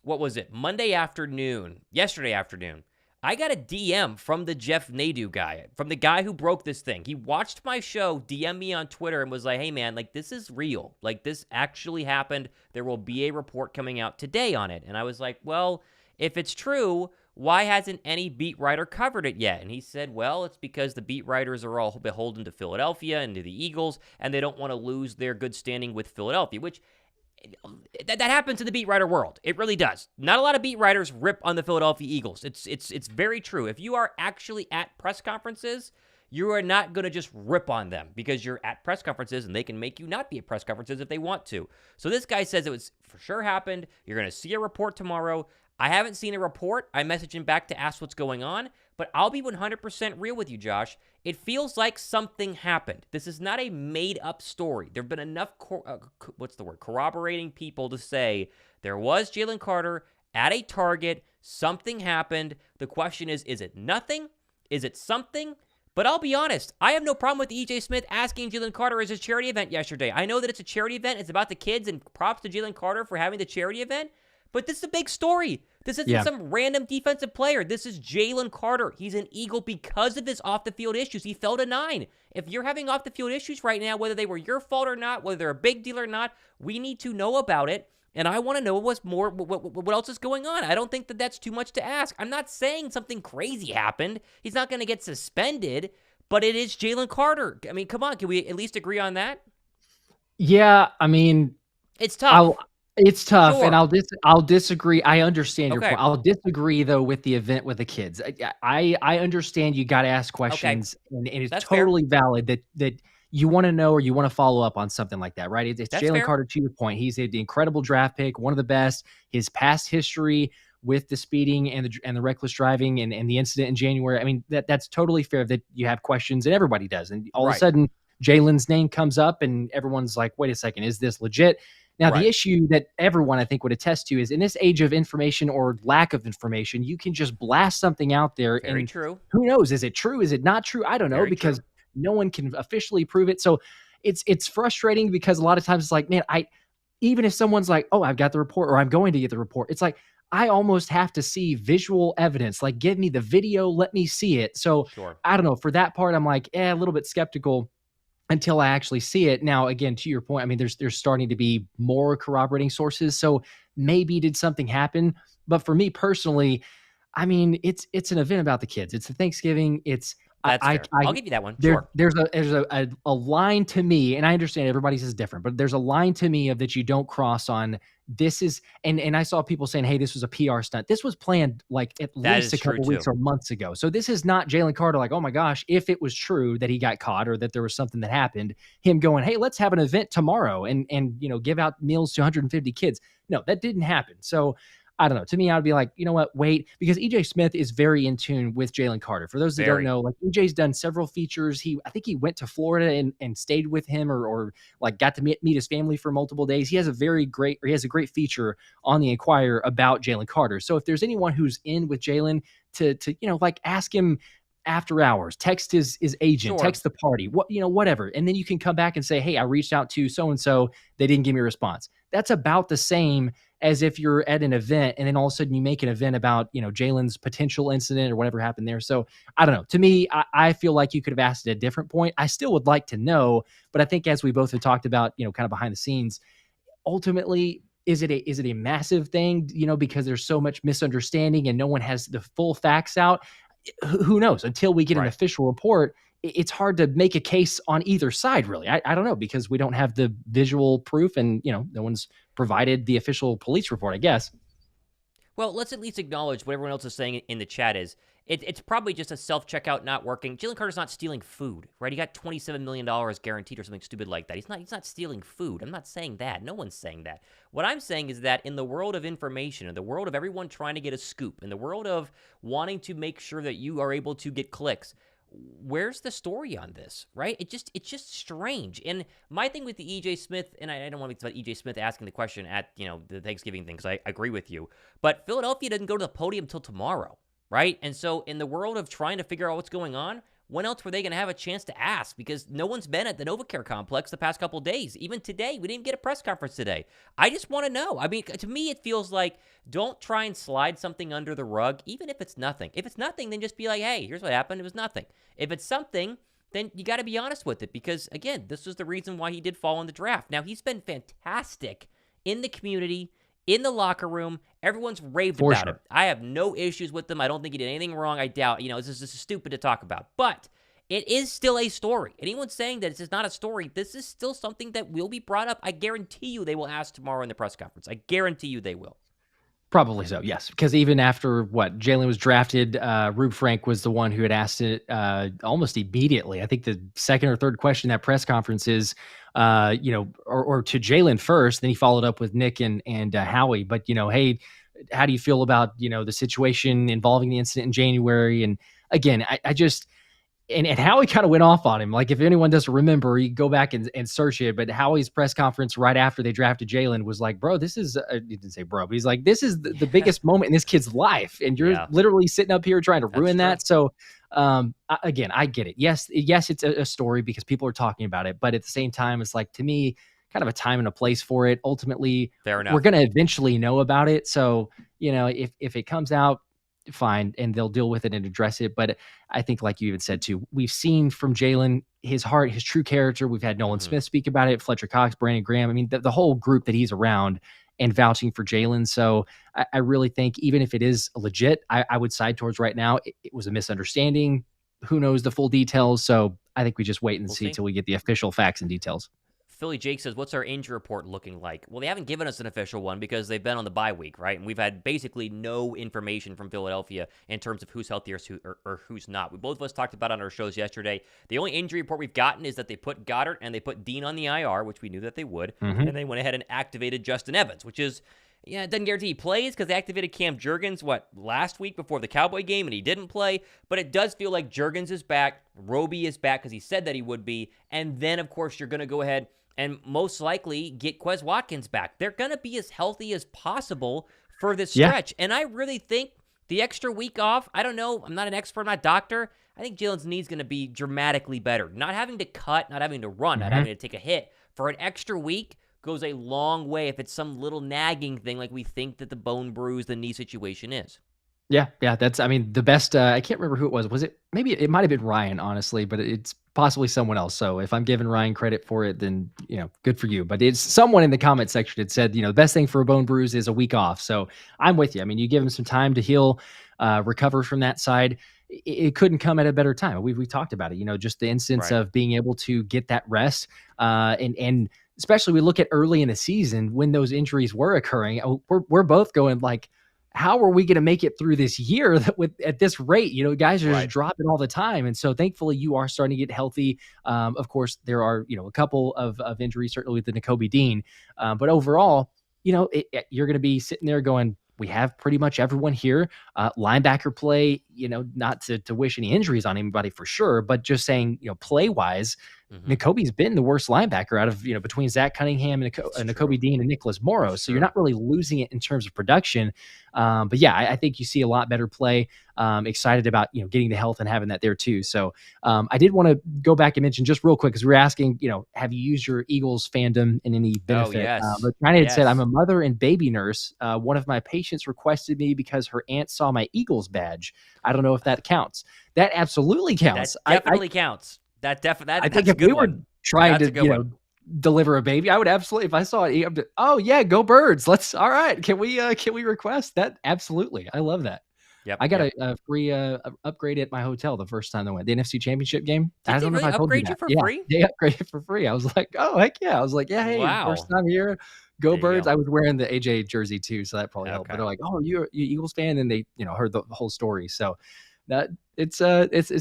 what was it? Yesterday afternoon. I got a DM from the Jeff Nadeau guy, from the guy who broke this thing. He watched my show, DM me on Twitter, and was like, hey man, like, this is real. Like, this actually happened. There will be a report coming out today on it. And I was like, well, if it's true, why hasn't any beat writer covered it yet? And he said, well, it's because the beat writers are all beholden to Philadelphia and to the Eagles, and they don't want to lose their good standing with Philadelphia, which that happens in the beat writer world. It really does. Not a lot of beat writers rip on the Philadelphia Eagles. It's very true. If you are actually at press conferences, you are not going to just rip on them, because you're at press conferences and they can make you not be at press conferences if they want to. So this guy says it was for sure happened. You're going to see a report tomorrow. I haven't seen a report. I messaged him back to ask what's going on, but I'll be 100% real with you, Josh. It feels like something happened. This is not a made-up story. There have been enough, corroborating people to say there was Jalen Carter at a Target. Something happened. The question is it nothing? Is it something? But I'll be honest, I have no problem with E.J. Smith asking Jalen Carter as a charity event yesterday. I know that it's a charity event. It's about the kids, and props to Jalen Carter for having the charity event. But this is a big story. This isn't some random defensive player. This is Jalen Carter. He's an Eagle because of his off-the-field issues. He fell to 9. If you're having off-the-field issues right now, whether they were your fault or not, whether they're a big deal or not, we need to know about it. And I want to know what else is going on. I don't think that that's too much to ask. I'm not saying something crazy happened. He's not going to get suspended, but it is Jalen Carter. I mean, come on. Can we at least agree on that? Yeah, I mean, it's tough. It's tough, Sure. and I'll disagree. I understand your Okay. point. I'll disagree though with the event with the kids. I understand you got to ask questions, and it's That's totally fair. valid that you want to know or you want to follow up on something like that, right? It's That's Jalen fair. Carter, to your point. He's an incredible draft pick, one of the best. His past history with the speeding and the reckless driving and the incident in January. I mean, that's totally fair that you have questions, and everybody does. And all of a sudden, Jalen's name comes up, and everyone's like, "Wait a second, is this legit?" Now, the issue that everyone, I think, would attest to is in this age of information or lack of information, you can just blast something out there. Very and true. Who knows? Is it true? Is it not true? I don't know, because no one can officially prove it. So it's frustrating, because a lot of times it's like, man, even if someone's like, oh, I've got the report, or I'm going to get the report, it's like, I almost have to see visual evidence. Like, give me the video, let me see it. So I don't know. For that part, I'm like, a little bit skeptical until I actually see it. Now, again, to your point, I mean, there's starting to be more corroborating sources. So maybe did something happen? But for me personally, I mean, it's an event about the kids. It's a Thanksgiving. That's fair. I'll give you that one. Sure. There's a line to me, and I understand everybody's is different, but there's a line to me of that you don't cross on. This is, and I saw people saying, hey, this was a PR stunt. This was planned like at least a couple weeks or months ago. So this is not Jalen Carter like, oh my gosh, if it was true that he got caught or that there was something that happened, him going, hey, let's have an event tomorrow and give out meals to 150 kids. No, that didn't happen. So I don't know. To me, I'd be like, you know what, wait, because EJ Smith is very in tune with Jalen Carter. For those that don't Very. know, like EJ's done several features. I think he went to Florida and stayed with him, or like got to meet his family for multiple days. He has a great feature on the Inquirer about Jalen Carter. So if there's anyone who's in with Jalen, to like ask him after hours, text his agent, Sure. text the party, whatever. And then you can come back and say, hey, I reached out to so-and-so. They didn't give me a response. That's about the same as if you're at an event and then all of a sudden you make an event about, Jalen's potential incident or whatever happened there. So I don't know. To me, I feel like you could have asked at a different point. I still would like to know, but I think as we both have talked about, kind of behind the scenes, ultimately, is it a massive thing, because there's so much misunderstanding and no one has the full facts out? Who knows? Until we get an Right. official report, it's hard to make a case on either side, really. I don't know, because we don't have the visual proof and, no one's provided the official police report, I guess. Well, let's at least acknowledge what everyone else is saying in the chat is it's probably just a self-checkout not working. Jalen Carter's not stealing food, right? He got $27 million guaranteed or something stupid like that. He's not stealing food. I'm not saying that. No one's saying that. What I'm saying is that in the world of information, in the world of everyone trying to get a scoop, in the world of wanting to make sure that you are able to get clicks, where's the story on this, right? It's just strange. And my thing with the EJ Smith, and I don't want to talk about EJ Smith asking the question at, the Thanksgiving thing, because I agree with you, but Philadelphia doesn't go to the podium until tomorrow, right? And so in the world of trying to figure out what's going on, when else were they going to have a chance to ask? Because no one's been at the NovaCare complex the past couple of days. Even today, we didn't get a press conference today. I just want to know. I mean, to me, it feels like don't try and slide something under the rug, even if it's nothing. If it's nothing, then just be like, hey, here's what happened. It was nothing. If it's something, then you got to be honest with it, because, again, this was the reason why he did fall in the draft. Now, he's been fantastic in the community, in the locker room. Everyone's raved For about sure. him. I have no issues with him. I don't think he did anything wrong. I doubt, this is stupid to talk about. But it is still a story. Anyone saying that it's just not a story, this is still something that will be brought up. I guarantee you they will ask tomorrow in the press conference. I guarantee you they will. Probably so, yes. Because even after Jalen was drafted, Rube Frank was the one who had asked it almost immediately. I think the second or third question at press conference is, or to Jalen first. Then he followed up with Nick and Howie. But hey, how do you feel about the situation involving the incident in January? And again, I just. And Howie kind of went off on him. Like, if anyone doesn't remember, you go back and search it. But Howie's press conference right after they drafted Jalen was like, bro, this is, he didn't say bro, but he's like, this is the biggest moment in this kid's life. And you're literally sitting up here trying to ruin that. So, again, I get it. Yes, it's a story because people are talking about it. But at the same time, it's like, to me, kind of a time and a place for it. Ultimately, Fair enough. We're going to eventually know about it. So, if it comes out, fine, and they'll deal with it and address it. But I think, like you even said too, we've seen from Jalen his heart, his true character. We've had Nolan Smith speak about it, Fletcher Cox, Brandon Graham. I mean, the whole group that he's around and vouching for Jalen. So I really think even if it is legit, I would side towards right now it was a misunderstanding. Who knows the full details? So I think we just wait and see till we get the official facts and details. Philly Jake says, what's our injury report looking like? Well, they haven't given us an official one because they've been on the bye week, right? And we've had basically no information from Philadelphia in terms of who's healthy or who's not. We both of us talked about on our shows yesterday. The only injury report we've gotten is that they put Goddard and they put Dean on the IR, which we knew that they would. And they went ahead and activated Justin Evans, which is, it doesn't guarantee he plays because they activated Cam Jurgens, last week before the Cowboy game, and he didn't play. But it does feel like Jurgens is back. Roby is back because he said that he would be. And then, of course, you're going to go ahead and most likely get Quez Watkins back. They're going to be as healthy as possible for this stretch. And I really think the extra week off, I don't know, I'm not an expert, I'm not a doctor. I think Jalen's knee's going to be dramatically better. Not having to cut, not having to run, not having to take a hit for an extra week goes a long way if it's some little nagging thing like we think that the bone bruise, the knee situation is. Yeah. That's, the best, I can't remember who it was. Was it, maybe it might've been Ryan, honestly, but it's possibly someone else. So if I'm giving Ryan credit for it, then, good for you. But it's someone in the comment section that said, the best thing for a bone bruise is a week off. So I'm with you. You give him some time to heal, recover from that side. It couldn't come at a better time. We talked about it, just the instance of being able to get that rest. And especially we look at early in the season when those injuries were occurring, we're both going like, how are we going to make it through this year at this rate? Guys are just dropping all the time. And so thankfully you are starting to get healthy. Of course, there are, a couple of injuries, certainly with the Nakobe Dean. But overall, you're going to be sitting there going, We have pretty much everyone here. Linebacker play, not to wish any injuries on anybody for sure, but just saying, play wise, Nakobe's been the worst linebacker out of, between Zach Cunningham and Nakobe Dean and Nicholas Morrow. So you're not really losing it in terms of production. But yeah, I think you see a lot better play. Excited about, getting the health and having that there too. So I did want to go back and mention just real quick, because we were asking, have you used your Eagles fandom in any benefit? Oh, yes. But China had said, I'm a mother and baby nurse. One of my patients requested me because her aunt saw my Eagles badge. I don't know if that counts. That absolutely counts. That definitely counts. I think if we were trying to, deliver a baby, I would absolutely, if I saw it, oh yeah, go Birds. All right. Can we request that? Absolutely. I love that. Yep, I got a free upgrade at my hotel the first time I went. The NFC Championship game. I don't know if I told you that. For free? They upgraded for free. I was like, oh, heck yeah. I was like, yeah, hey, first time here. Go Birds. I was wearing the AJ jersey too, so that probably helped. But they're like, oh, you're Eagles fan? And they, heard the whole story. So that it's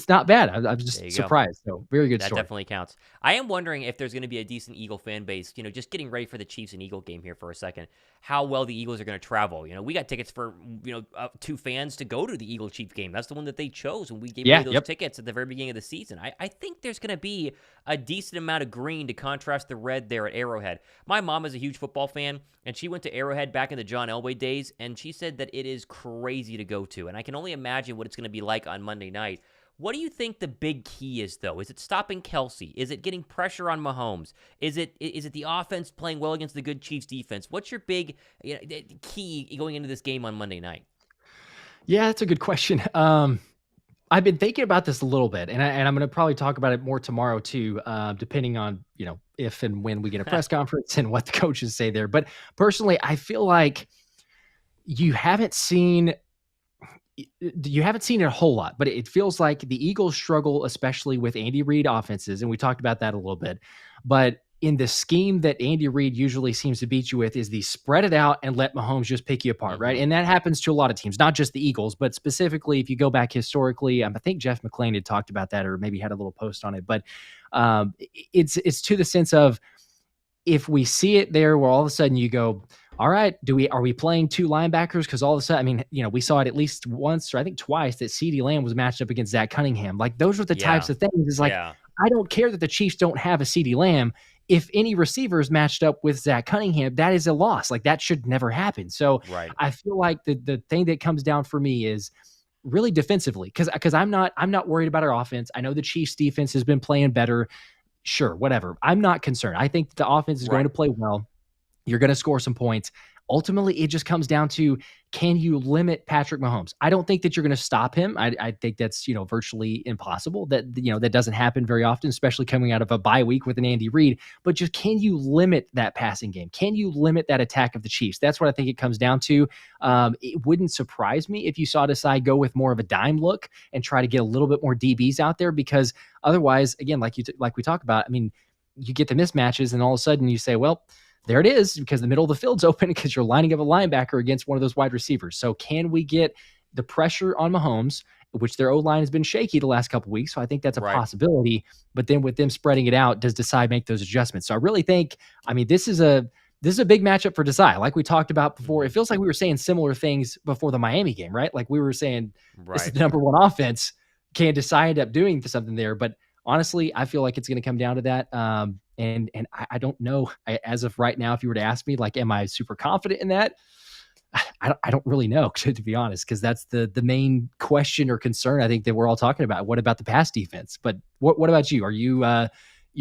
not bad. I'm just surprised. So very good story. That definitely counts. I am wondering if there's going to be a decent Eagle fan base, just getting ready for the Chiefs and Eagle game here for a second, how well the Eagles are going to travel. We got tickets for, 2 fans to go to the Eagle Chief game. That's the one that they chose when we gave away those tickets at the very beginning of the season. I think there's going to be a decent amount of green to contrast the red there at Arrowhead. My mom is a huge football fan, and she went to Arrowhead back in the John Elway days, and she said that it is crazy to go to, and I can only imagine what it's going to be like on Monday night. What do you think the big key is, though? Is it stopping Kelce? Is it getting pressure on Mahomes? Is it the offense playing well against the good Chiefs defense? What's your big key going into this game on Monday night? Yeah, that's a good question. I've been thinking about this a little bit, and I'm going to probably talk about it more tomorrow too, depending on if and when we get a press conference and what the coaches say there. But personally, I feel like you haven't seen it a whole lot, but it feels like the Eagles struggle, especially with Andy Reid offenses. And we talked about that a little bit, but in the scheme that Andy Reid usually seems to beat you with is the spread it out and let Mahomes just pick you apart. Right. And that happens to a lot of teams, not just the Eagles, but specifically, if you go back historically, I think Jeff McClain had talked about that, or maybe had a little post on it, but it's to the sense of, if we see it there where all of a sudden you go, all right, are we playing 2 linebackers? Because all of a sudden, we saw it at least once, or I think twice, that CeeDee Lamb was matched up against Zach Cunningham. Like, those are the types of things. It's like, I don't care that the Chiefs don't have a CeeDee Lamb. If any receiver is matched up with Zach Cunningham, that is a loss. Like, that should never happen. So I feel like the thing that comes down for me is really defensively, because I'm not worried about our offense. I know the Chiefs defense has been playing better. Sure, whatever. I'm not concerned. I think the offense is going to play well. You're going to score some points. Ultimately, it just comes down to, can you limit Patrick Mahomes? I don't think that you're going to stop him. I think that's, virtually impossible. That doesn't happen very often, especially coming out of a bye week with an Andy Reid. But just, can you limit that passing game? Can you limit that attack of the Chiefs? That's what I think it comes down to. It wouldn't surprise me if you saw Desai go with more of a dime look and try to get a little bit more DBs out there, because otherwise, again, like we talked about, you get the mismatches, and all of a sudden you say, well, there it is, because the middle of the field's open, because you're lining up a linebacker against one of those wide receivers. So can we get the pressure on Mahomes, which their O-line has been shaky the last couple of weeks, so I think that's a possibility. But then with them spreading it out, does Desai make those adjustments? So I really think, this is a big matchup for Desai. Like we talked about before, it feels like we were saying similar things before the Miami game, right? Like we were saying, this is the number 1 offense. Can Desai end up doing something there? But honestly, I feel like it's going to come down to that. And I don't know, as of right now, if you were to ask me, like, am I super confident in that? I don't really know, to be honest, because that's the main question or concern I think that we're all talking about. What about the pass defense? But what about you? Are you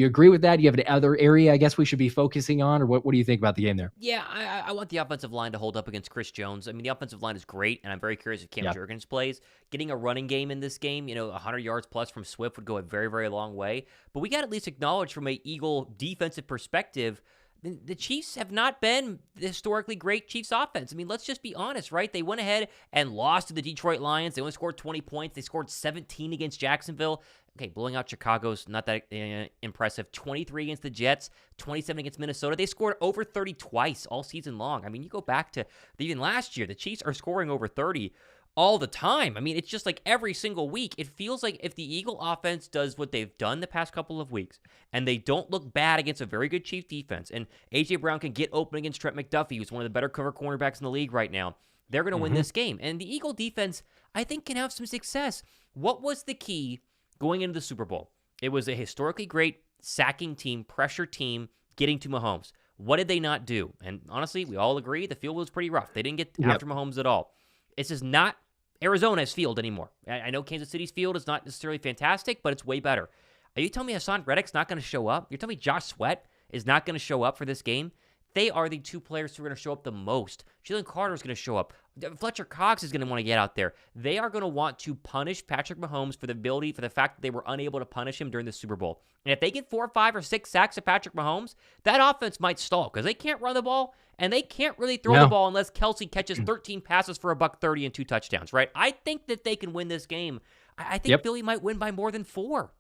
agree with that? Do you have an other area I guess we should be focusing on, or what do you think about the game there? Yeah, I want the offensive line to hold up against Chris Jones. The offensive line is great, and I'm very curious if Cam Jurgens plays. Getting a running game in this game, 100 yards plus from Swift would go a very, very long way. But we got to at least acknowledge, from an Eagle defensive perspective, the Chiefs have not been the historically great Chiefs offense. Let's just be honest, right? They went ahead and lost to the Detroit Lions. They only scored 20 points. They scored 17 against Jacksonville. Okay, blowing out Chicago's not that impressive. 23 against the Jets, 27 against Minnesota. They scored over 30 twice all season long. You go back to even last year, the Chiefs are scoring over 30 all the time. It's just like every single week. It feels like if the Eagle offense does what they've done the past couple of weeks, and they don't look bad against a very good Chiefs defense, and A.J. Brown can get open against Trent McDuffie, who's one of the better cover cornerbacks in the league right now, they're going to win this game. And the Eagle defense, I think, can have some success. What was the key going into the Super Bowl? It was a historically great sacking team, pressure team, getting to Mahomes. What did they not do? And honestly, we all agree the field was pretty rough. They didn't get after Mahomes at all. This is not Arizona's field anymore. I know Kansas City's field is not necessarily fantastic, but it's way better. Are you telling me Hassan Reddick's not going to show up? You're telling me Josh Sweat is not going to show up for this game? They are the two players who are going to show up the most. Jalen Carter is going to show up. Fletcher Cox is going to want to get out there. They are going to want to punish Patrick Mahomes for the fact that they were unable to punish him during the Super Bowl. And if they get 4 or 5 or 6 sacks of Patrick Mahomes, that offense might stall because they can't run the ball and they can't really throw the ball unless Kelce catches 13 passes for $130 and 2 touchdowns, right? I think that they can win this game. I think Philly might win by more than 4.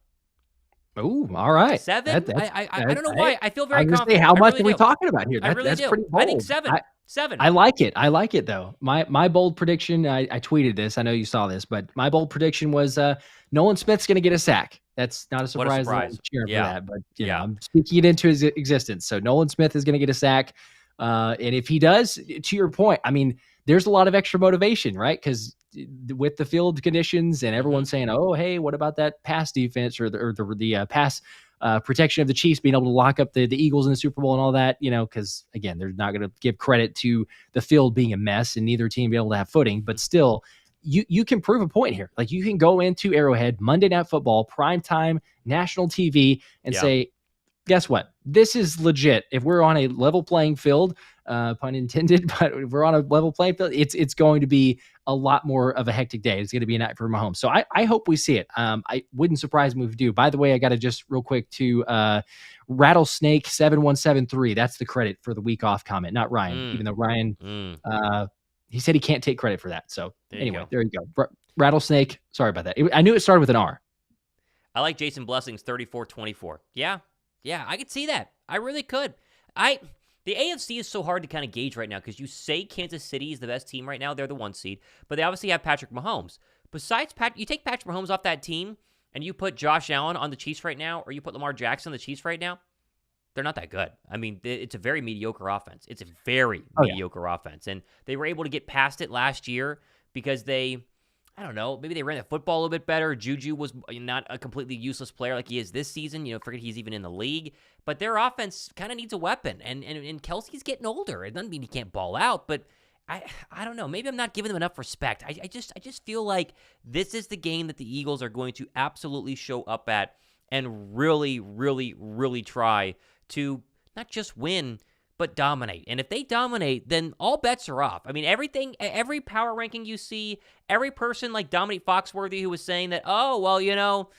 Oh, all right. 7? I don't know why. I feel very confident. How much are we talking about here? I really do. Pretty bold. I think 7. 7. I like it. I like it, though. My bold prediction, I tweeted this. I know you saw this, but my bold prediction was Nolan Smith's going to get a sack. That's not a surprise. What a surprise. Cheering for that, but you know, I'm speaking it into his existence. So Nolan Smith is going to get a sack. And if he does, to your point, I mean, there's a lot of extra motivation, right? Because with the field conditions and everyone saying, "Oh, hey, what about that pass defense or the pass protection of the Chiefs being able to lock up the Eagles in the Super Bowl and all that?" You know, because again, they're not going to give credit to the field being a mess and neither team being able to have footing. But still, you can prove a point here. Like you can go into Arrowhead Monday Night Football, primetime, national TV, and say, guess what? This is legit. If we're on a level playing field, pun intended, but if we're on a level playing field, it's going to be a lot more of a hectic day. It's going to be a night for Mahomes. So I hope we see it. I wouldn't surprise me if we do. By the way, I got to just real quick to Rattlesnake 7173. That's the credit for the week off comment, not Ryan, even though Ryan, he said he can't take credit for that. So anyway, there you go. Rattlesnake. Sorry about that. I knew it started with an R. I like Jason Blessing's 34-24. Yeah, I could see that. I really could. The AFC is so hard to kind of gauge right now because you say Kansas City is the best team right now. They're the 1 seed, but they obviously have Patrick Mahomes. Besides you take Patrick Mahomes off that team and you put Josh Allen on the Chiefs right now, or you put Lamar Jackson on the Chiefs right now, they're not that good. I mean, it's a very mediocre offense. It's a very mediocre offense, and they were able to get past it last year because I don't know, maybe they ran the football a little bit better. Juju was not a completely useless player like he is this season. You know, forget he's even in the league. But their offense kind of needs a weapon. And Kelce's getting older. It doesn't mean he can't ball out, but I don't know. Maybe I'm not giving them enough respect. I just feel like this is the game that the Eagles are going to absolutely show up at and really, really, really try to not just win, but dominate. And if they dominate, then all bets are off. I mean, every power ranking you see, every person like Dominique Foxworthy who was saying that, oh, well, you know,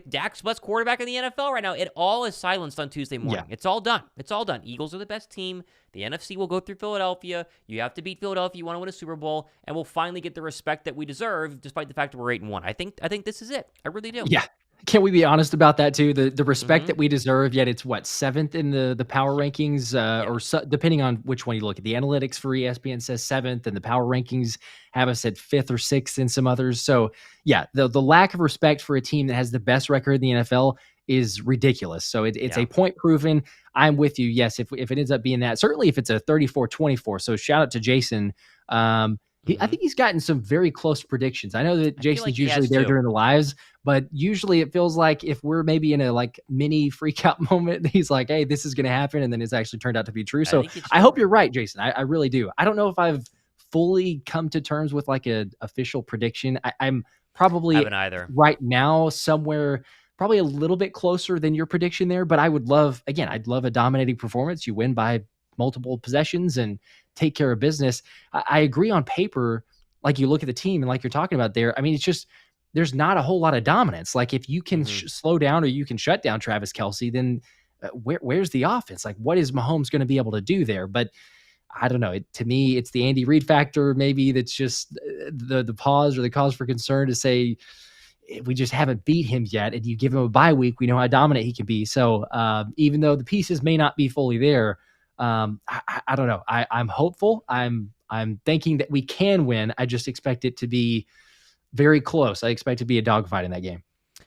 Dak's best quarterback in the NFL right now, it all is silenced on Tuesday morning. Yeah. It's all done. It's all done. Eagles are the best team. The NFC will go through Philadelphia. You have to beat Philadelphia. You want to win a Super Bowl, and we'll finally get the respect that we deserve, despite the fact that we're 8-1. I think this is it. I really do. Yeah. Can we be honest about that too? The respect that we deserve, yet it's what, 7th in the power rankings, or so, depending on which one you look at. The analytics for ESPN says 7th, and the power rankings have us at 5th or 6th in some others. So yeah, the lack of respect for a team that has the best record in the NFL is ridiculous. So it's a point proven. I'm with you. Yes, if it ends up being that, certainly if it's a 34-24. So shout out to Jason. I think he's gotten some very close predictions. I know that Jason's usually there during the lives, but usually it feels like if we're maybe in a like mini freak out moment, he's like, hey, this is going to happen. And then it's actually turned out to be true. So I hope you're right, Jason. I really do. I don't know if I've fully come to terms with like an official prediction. I'm probably right now somewhere probably a little bit closer than your prediction there, but I'd love a dominating performance. You win by multiple possessions and take care of business. I agree on paper, like you look at the team and like you're talking about there, I mean, it's just, there's not a whole lot of dominance. Like if you can slow down or you can shut down Travis Kelce, then where's the offense? Like what is Mahomes going to be able to do there? But I don't know. To me, it's the Andy Reid factor. Maybe that's just the pause or the cause for concern to say, we just haven't beat him yet. And you give him a bye week, we know how dominant he can be. So even though the pieces may not be fully there, I don't know. I'm hopeful. I'm thinking that we can win. I just expect it to be very close. I expect it to be a dogfight in that game.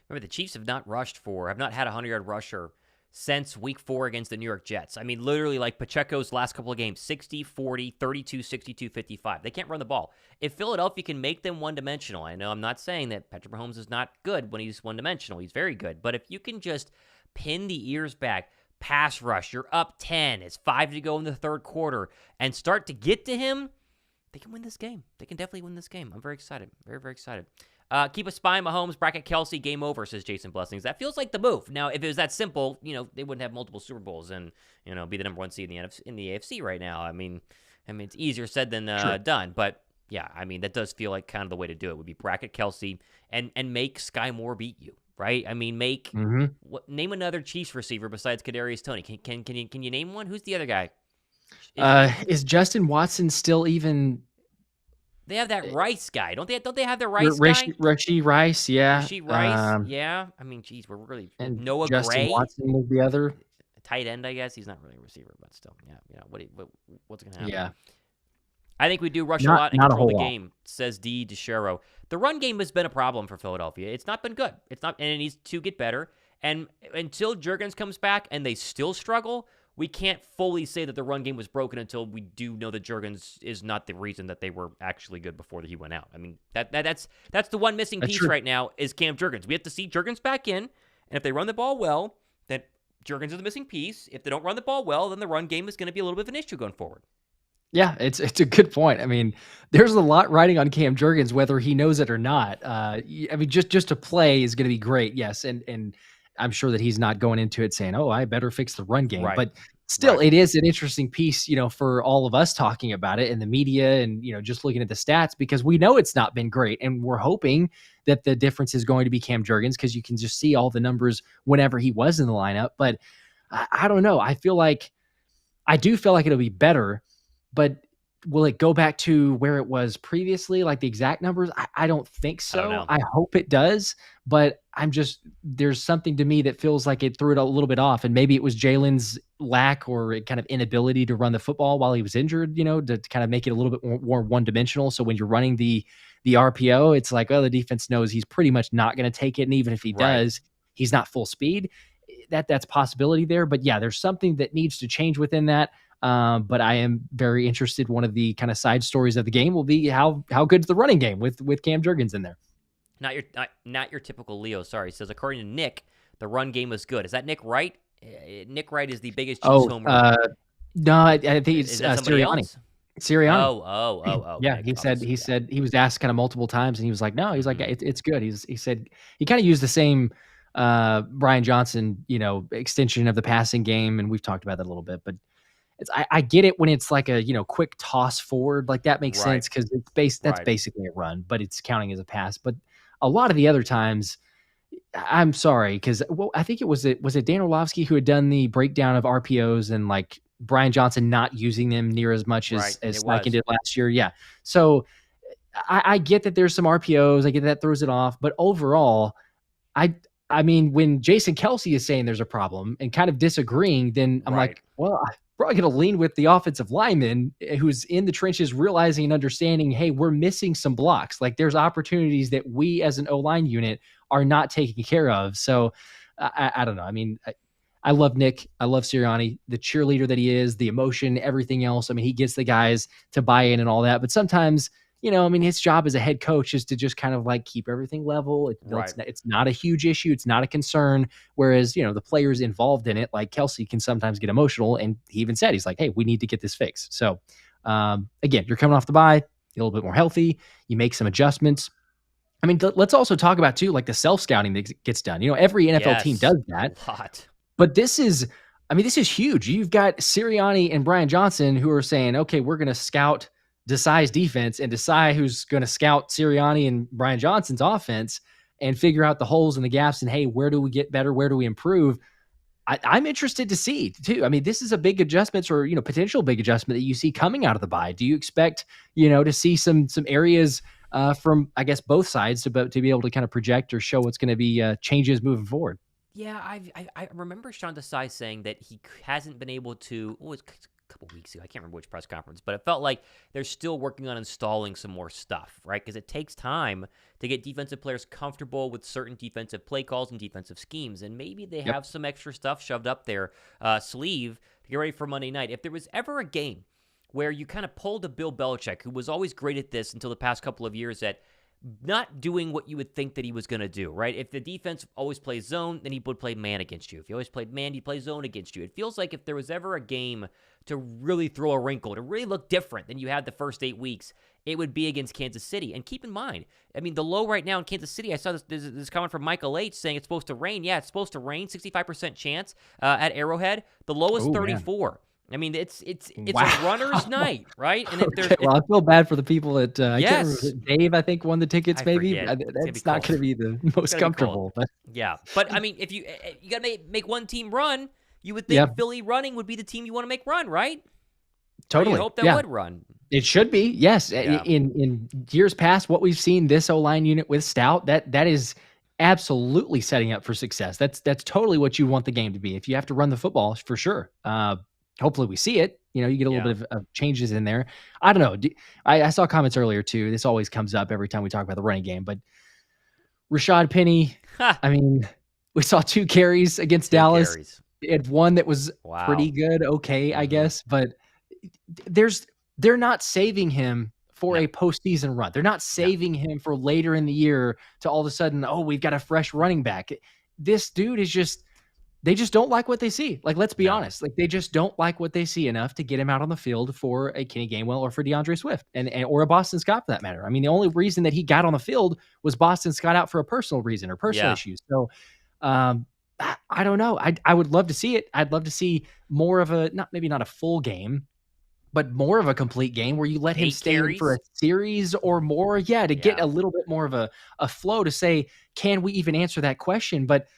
Remember, the Chiefs have not had a 100-yard rusher since week 4 against the New York Jets. I mean, literally like Pacheco's last couple of games, 60, 40, 32, 62, 55. They can't run the ball. If Philadelphia can make them one-dimensional, I know I'm not saying that Patrick Mahomes is not good when he's one-dimensional. He's very good. But if you can just pin the ears back, pass rush, you're up 10, it's 5 to go in the third quarter, and start to get to him, they can win this game. They can definitely win this game. I'm very excited. Very, very excited. Keep a spy on Mahomes, bracket Kelce, game over, says Jason Blessings. That feels like the move. Now, if it was that simple, they wouldn't have multiple Super Bowls and, be the number 1 seed in the AFC right now. I mean, it's easier said than done. But, yeah, I mean, that does feel like kind of the way to do it would be bracket Kelce and make Sky Moore beat you, right? I mean, name another Chiefs receiver besides Kadarius Toney. Can you name one? Who's the other guy? Is Justin Watson still even... They have that Rice guy, don't they have the Rice guy? Rashee Rice, yeah. Rashee Rice, yeah. I mean, geez, we're really Noah Justin Gray. Watson was the other tight end, I guess. He's not really a receiver, but still, yeah. What's gonna happen? Yeah, I think we do rush a lot and control the game, says D. DeShero. The run game has been a problem for Philadelphia. It's not been good. It's not, and it needs to get better. And until Jurgens comes back and they still struggle, we can't fully say that the run game was broken until we do know that Jurgens is not the reason that they were actually good before he went out. I mean, that's the one missing piece right now is Cam Jurgens. We have to see Jurgens back in, and if they run the ball well, then Jurgens is the missing piece. If they don't run the ball well, then the run game is going to be a little bit of an issue going forward. Yeah, it's a good point. I mean, there's a lot riding on Cam Jurgens, whether he knows it or not. I mean, just to play is going to be great, yes, and I'm sure that he's not going into it saying, "Oh, I better fix the run game." Right. But still, it is an interesting piece, for all of us talking about it in the media and, just looking at the stats, because we know it's not been great. And we're hoping that the difference is going to be Cam Jurgens, because you can just see all the numbers whenever he was in the lineup. But I don't know. I do feel like it'll be better, but will it go back to where it was previously, like the exact numbers? I don't think so. I hope it does, but there's something to me that feels like it threw it a little bit off, and maybe it was Jalen's lack or kind of inability to run the football while he was injured, to kind of make it a little bit more one-dimensional. So when you're running the RPO, it's like, the defense knows he's pretty much not going to take it, and even if he does, he's not full speed. That's possibility there, but yeah, there's something that needs to change within that. But I am very interested. One of the kind of side stories of the game will be how good's the running game with Cam Jurgens in there. Not your typical Leo. Sorry, he says according to Nick, the run game was good. Is that Nick Wright? Nick Wright is the biggest Chiefs homer. No, I think it's Sirianni. Sirianni. Oh. Yeah, okay. he said he was asked kind of multiple times, and he was like, no, he's like, it's good. He said he kind of used the same Brian Johnson, extension of the passing game, and we've talked about that a little bit, but. I get it when it's like a quick toss forward, like that makes sense because that's basically a run, but it's counting as a pass. But a lot of the other times, I'm sorry, because I think was it Dan Orlovsky who had done the breakdown of RPOs and like Brian Johnson not using them near as much as Steichen did last year. Yeah, so I get that there's some RPOs, I get that throws it off, but overall, I mean, when Jason Kelce is saying there's a problem and kind of disagreeing, then I'm like, well, I'm probably going to lean with the offensive lineman who's in the trenches, realizing and understanding, hey, we're missing some blocks. Like there's opportunities that we as an O-line unit are not taking care of. So I don't know. I mean, I love Nick. I love Sirianni, the cheerleader that he is, the emotion, everything else. I mean, he gets the guys to buy in and all that. But sometimes, I mean, his job as a head coach is to just kind of like keep everything level. It's not a huge issue. It's not a concern. Whereas, the players involved in it, like Kelce, can sometimes get emotional. And he even said, he's like, hey, we need to get this fixed. So, again, you're coming off the bye, you're a little bit more healthy. You make some adjustments. I mean, let's also talk about, too, like the self-scouting that gets done. Every NFL team does that. A lot. But this is huge. You've got Sirianni and Brian Johnson who are saying, okay, we're going to scout Desai's defense and Desai who's going to scout Sirianni and Brian Johnson's offense and figure out the holes and the gaps and, hey, where do we get better? Where do we improve? I'm interested to see, too. I mean, this is a big adjustment or, potential big adjustment that you see coming out of the bye. Do you expect, to see some areas from, I guess, both sides to be able to kind of project or show what's going to be changes moving forward? Yeah, I remember Sean Desai saying that he hasn't been able to couple weeks ago. I can't remember which press conference, but it felt like they're still working on installing some more stuff, right? Because it takes time to get defensive players comfortable with certain defensive play calls and defensive schemes. And maybe they have some extra stuff shoved up their sleeve to get ready for Monday night. If there was ever a game where you kind of pulled a Bill Belichick, who was always great at this until the past couple of years, at not doing what you would think that he was going to do, right? If the defense always plays zone, then he would play man against you. If he always played man, he'd play zone against you. It feels like if there was ever a game to really throw a wrinkle, to really look different than you had the first 8 weeks, it would be against Kansas City. And keep in mind, I mean, the low right now in Kansas City, I saw this comment from Michael H. saying it's supposed to rain. Yeah, it's supposed to rain, 65% chance at Arrowhead. The low is 34. Man. I mean, it's wow. a runner's night, right? And if there's, well, I feel bad for the people that I can't remember. Dave, I think, won the tickets. Maybe that's not going to be the most comfortable. But yeah, but I mean, if you got to make one team run, you would think Philly running would be the team you want to make run, right? Totally. Or you hope that would run. It should be, yes. Yeah. In years past, what we've seen this O-line unit with Stout, that is absolutely setting up for success. That's totally what you want the game to be. If you have to run the football, for sure. Hopefully we see it. You know, you get a little bit of changes in there. I don't know. I saw comments earlier too. This always comes up every time we talk about the running game. But Rashad Penny, I mean, we saw 2 carries against Dallas. It had one that was pretty good, I guess. But they're not saving him for a postseason run. They're not saving him for later in the year to all of a sudden, we've got a fresh running back. This dude is just. They just don't like what they see. Like, let's be honest. Like, they just don't like what they see enough to get him out on the field for a Kenny Gainwell or for DeAndre Swift and or a Boston Scott for that matter. I mean, the only reason that he got on the field was Boston Scott out for a personal reason or personal issues. So, I don't know. I would love to see it. I'd love to see more of maybe not a full game, but more of a complete game where you let him stay in for a series or more. To get a little bit more of a flow to say, can we even answer that question? But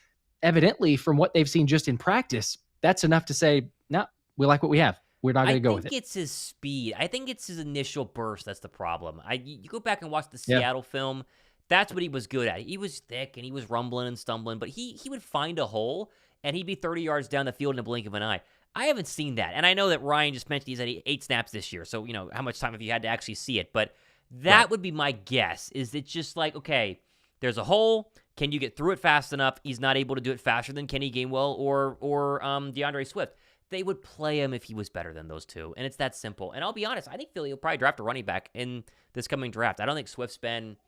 evidently, from what they've seen just in practice, that's enough to say, no, we like what we have. We're not going to go with it. I think it's his speed. I think it's his initial burst that's the problem. You go back and watch the Seattle film, that's what he was good at. He was thick, and he was rumbling and stumbling, but he would find a hole, and he'd be 30 yards down the field in a blink of an eye. I haven't seen that, and I know that Ryan just mentioned he's had 8 snaps this year, so, how much time have you had to actually see it? But that would be my guess, is it's just like, okay, there's a hole. Can you get through it fast enough? He's not able to do it faster than Kenny Gainwell or DeAndre Swift. They would play him if he was better than those two, and it's that simple. And I'll be honest, I think Philly will probably draft a running back in this coming draft. I don't think Swift's been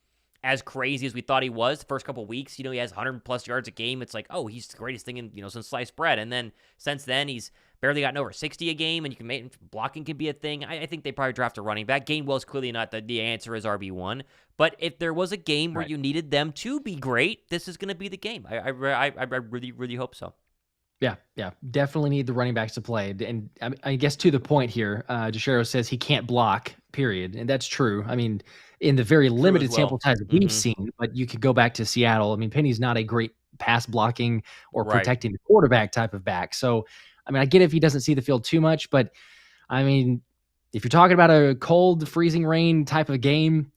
as crazy as we thought he was the first couple of weeks. He has 100-plus yards a game. It's like, he's the greatest thing in since sliced bread. And then since then, he's barely gotten over 60 a game, and you can make blocking can be a thing. I think they probably draft a running back. Gainwell's clearly not the answer as RB1. But if there was a game where you needed them to be great, this is going to be the game. I really, really hope so. Yeah, definitely need the running backs to play. And I guess to the point here, DeShero says he can't block, period. And that's true. I mean, in the very limited sample size that we've seen, but you could go back to Seattle. I mean, Penny's not a great pass blocking or protecting the quarterback type of back. So, I mean, I get if he doesn't see the field too much, but I mean, if you're talking about a cold, freezing rain type of game,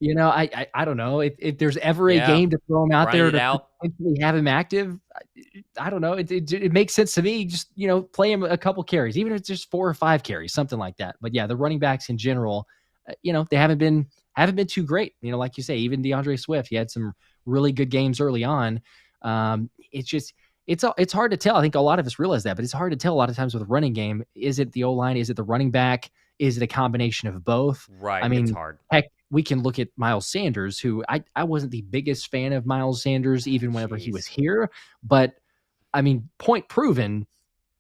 I don't know if there's ever a game to throw him out there to potentially have him active. I don't know. It makes sense to me. Just, play him a couple carries, even if it's just 4 or 5 carries, something like that. But yeah, the running backs in general, they haven't been too great. Like you say, even DeAndre Swift, he had some really good games early on. It's hard to tell. I think a lot of us realize that, but it's hard to tell a lot of times with a running game. Is it the O-line? Is it the running back? Is it a combination of both? Right. I mean, it's hard. Heck, we can look at Miles Sanders, who I wasn't the biggest fan of Miles Sanders, even whenever he was here. But, I mean, point proven,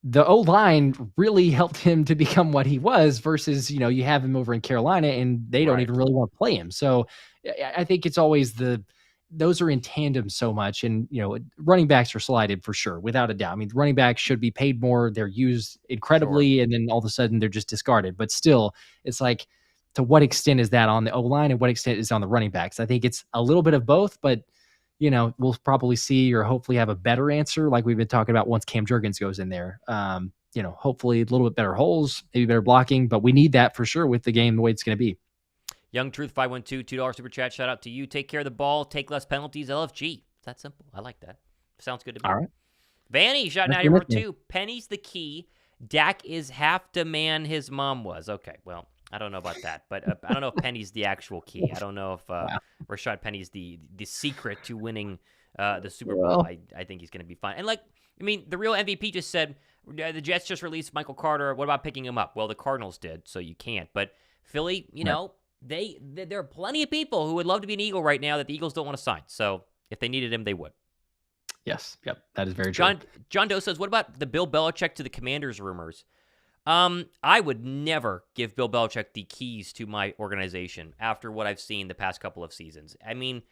the O-line really helped him to become what he was versus, you have him over in Carolina and they don't even really want to play him. So I think it's always those are in tandem so much. And, running backs are slighted for sure, without a doubt. I mean, running backs should be paid more. They're used incredibly, and then all of a sudden they're just discarded. But still, it's like, to what extent is that on the O-line and what extent is on the running backs? I think it's a little bit of both, but, we'll probably see or hopefully have a better answer like we've been talking about once Cam Jurgens goes in there. Hopefully a little bit better holes, maybe better blocking, but we need that for sure with the game the way it's going to be. Young Truth 512, $2 super chat. Shout out to you. Take care of the ball. Take less penalties. LFG. It's that simple. I like that. Sounds good to me. All right. Vanny, shout out here for 2. Penny's the key. Dak is half the man his mom was. Okay, well, I don't know about that, but I don't know if Penny's the actual key. I don't know if Wow. Rashad Penny's the secret to winning the Super Bowl. Well, I think he's going to be fine. And the real MVP just said the Jets just released Michael Carter. What about picking him up? Well, the Cardinals did, so you can't. But Philly, right. there are plenty of people who would love to be an Eagle right now that the Eagles don't want to sign. So if they needed him, they would. Yes. Yep. That is very true. John Doe says, what about the Bill Belichick to the Commanders rumors? I would never give Bill Belichick the keys to my organization after what I've seen the past couple of seasons. I mean,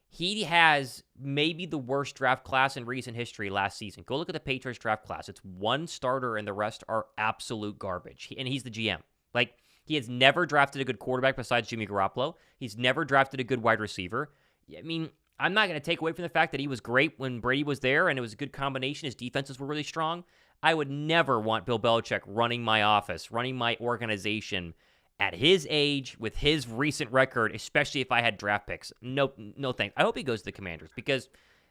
he has maybe the worst draft class in recent history last season. Go look at the Patriots draft class. It's one starter and the rest are absolute garbage. And he's the GM. Like, he has never drafted a good quarterback besides Jimmy Garoppolo. He's never drafted a good wide receiver. I mean, I'm not going to take away from the fact that he was great when Brady was there and it was a good combination. His defenses were really strong. I would never want Bill Belichick running my office, running my organization at his age with his recent record, especially if I had draft picks. No thanks. I hope he goes to the Commanders because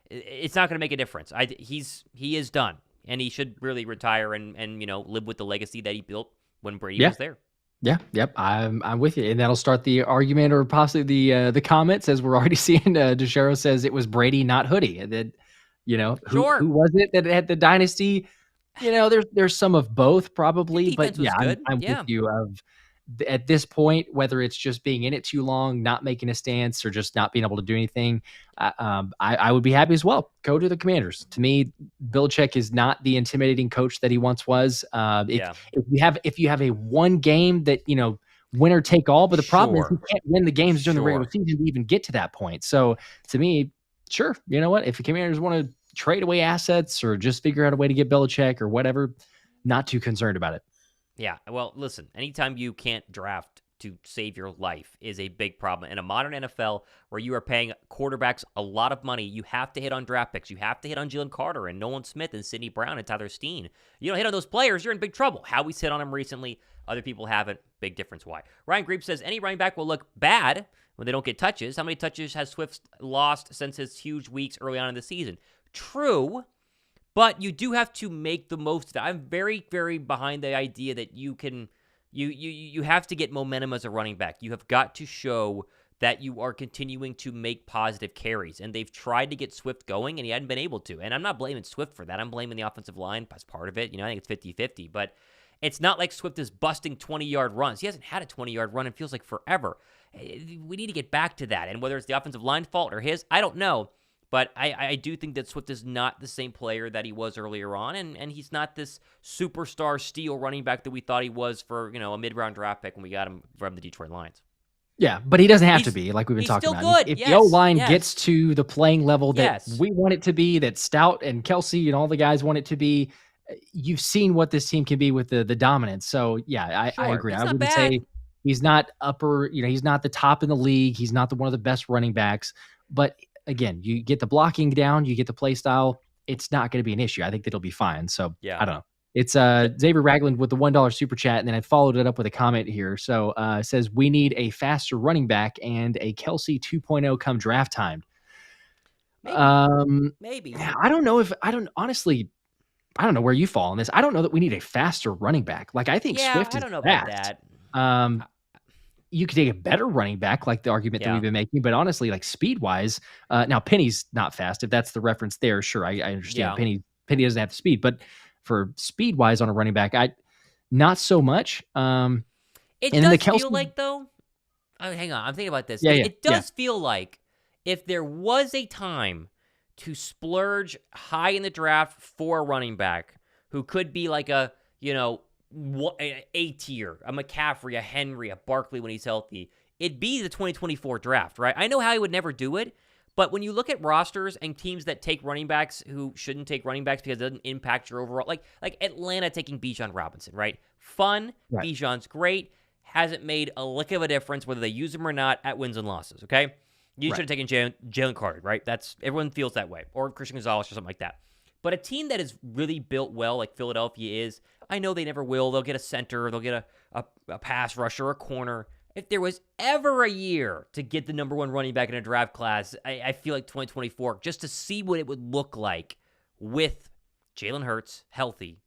it's not going to make a difference. He is done, and he should really retire and live with the legacy that he built when Brady was there. Yeah, yep, I'm with you, and that'll start the argument or possibly the comments, as we're already seeing. DeShero says it was Brady, not Hoodie, and then who was it that had the dynasty? There's some of both probably, but yeah, I'm with you. At this point, whether it's just being in it too long, not making a stance, or just not being able to do anything, I would be happy as well. Go to the Commanders. To me, Belichick is not the intimidating coach that he once was. If you have a one game that winner take all, but the problem is you can't win the games during the regular season to even get to that point. So to me, sure, you know what? If the Commanders want to trade away assets or just figure out a way to get Belichick or whatever, not too concerned about it. Yeah, well, listen, anytime you can't draft to save your life is a big problem. In a modern NFL where you are paying quarterbacks a lot of money, you have to hit on draft picks. You have to hit on Jalen Carter and Nolan Smith and Sidney Brown and Tyler Steen. You don't hit on those players, you're in big trouble. Howie's hit on them recently. Other people haven't. Big difference why. Ryan Grebe says, any running back will look bad when they don't get touches. How many touches has Swift lost since his huge weeks early on in the season? True. But you do have to make the most of that. I'm very, very behind the idea that you have to get momentum as a running back. You have got to show that you are continuing to make positive carries. And they've tried to get Swift going, and he hadn't been able to. And I'm not blaming Swift for that. I'm blaming the offensive line as part of it. I think it's 50-50. But it's not like Swift is busting 20-yard runs. He hasn't had a 20-yard run in feels like forever. We need to get back to that. And whether it's the offensive line fault or his, I don't know. But I do think that Swift is not the same player that he was earlier on, and he's not this superstar steal running back that we thought he was for a mid-round draft pick when we got him from the Detroit Lions. Yeah, but he doesn't have to be, like we've been talking about. Good. If the O-line gets to the playing level that we want it to be, that Stout and Kelce and all the guys want it to be, you've seen what this team can be with the dominance. So, yeah, I agree. I wouldn't say he's not he's not the top in the league. He's not one of the best running backs, but again, you get the blocking down, you get the play style, it's not going to be an issue. I think that it'll be fine. So I don't know. It's Xavier Ragland with the $1 super chat, and then I followed it up with a comment here. So it says, we need a faster running back and a Kelce 2.0 come draft time. Maybe. I don't know where you fall on this. I don't know that we need a faster running back. Like, I think Swift is I don't know about that. You could take a better running back, like the argument that we've been making, but honestly, like speed-wise, now Penny's not fast. If that's the reference there, sure, I understand. Penny doesn't have the speed, but for speed-wise on a running back, not so much. It does feel like, though. Oh, hang on, I'm thinking about this. It does feel like if there was a time to splurge high in the draft for a running back who could be like a tier, a McCaffrey, a Henry, a Barkley when he's healthy, it'd be the 2024 draft, right? I know Howie would never do it, but when you look at rosters and teams that take running backs who shouldn't take running backs because it doesn't impact your overall, like Atlanta taking Bijan Robinson, right? Fun, right. Bijan's great, hasn't made a lick of a difference whether they use him or not at wins and losses, okay? You should have taken Jalen Carter, right? Everyone feels that way, or Christian Gonzalez or something like that. But a team that is really built well, like Philadelphia is, I know they never will. They'll get a center. They'll get a pass rusher, a corner. If there was ever a year to get the number one running back in a draft class, I feel like 2024, just to see what it would look like with Jalen Hurts healthy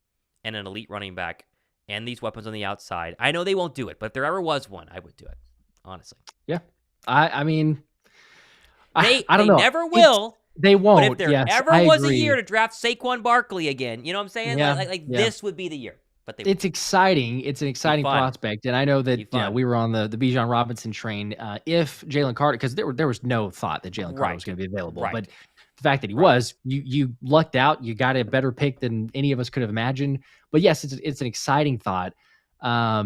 and an elite running back and these weapons on the outside, I know they won't do it, but if there ever was one, I would do it, honestly. Yeah. I mean, I don't They know. never will, They but if won't. there Yes, ever I was a year agree. to draft Saquon Barkley again, you know what I'm saying? Yeah, yeah. This would be the year, but they It's won't. exciting. It's an Be exciting fun. prospect, and I know Be that, fun. we were on the Bijan Robinson train. If Jalen Carter, because there was no thought that Jalen Carter was Right. going to be available, but Right. the fact that he Right. was, you lucked out. You got a better pick than any of us could have imagined. But yes, it's an exciting thought. I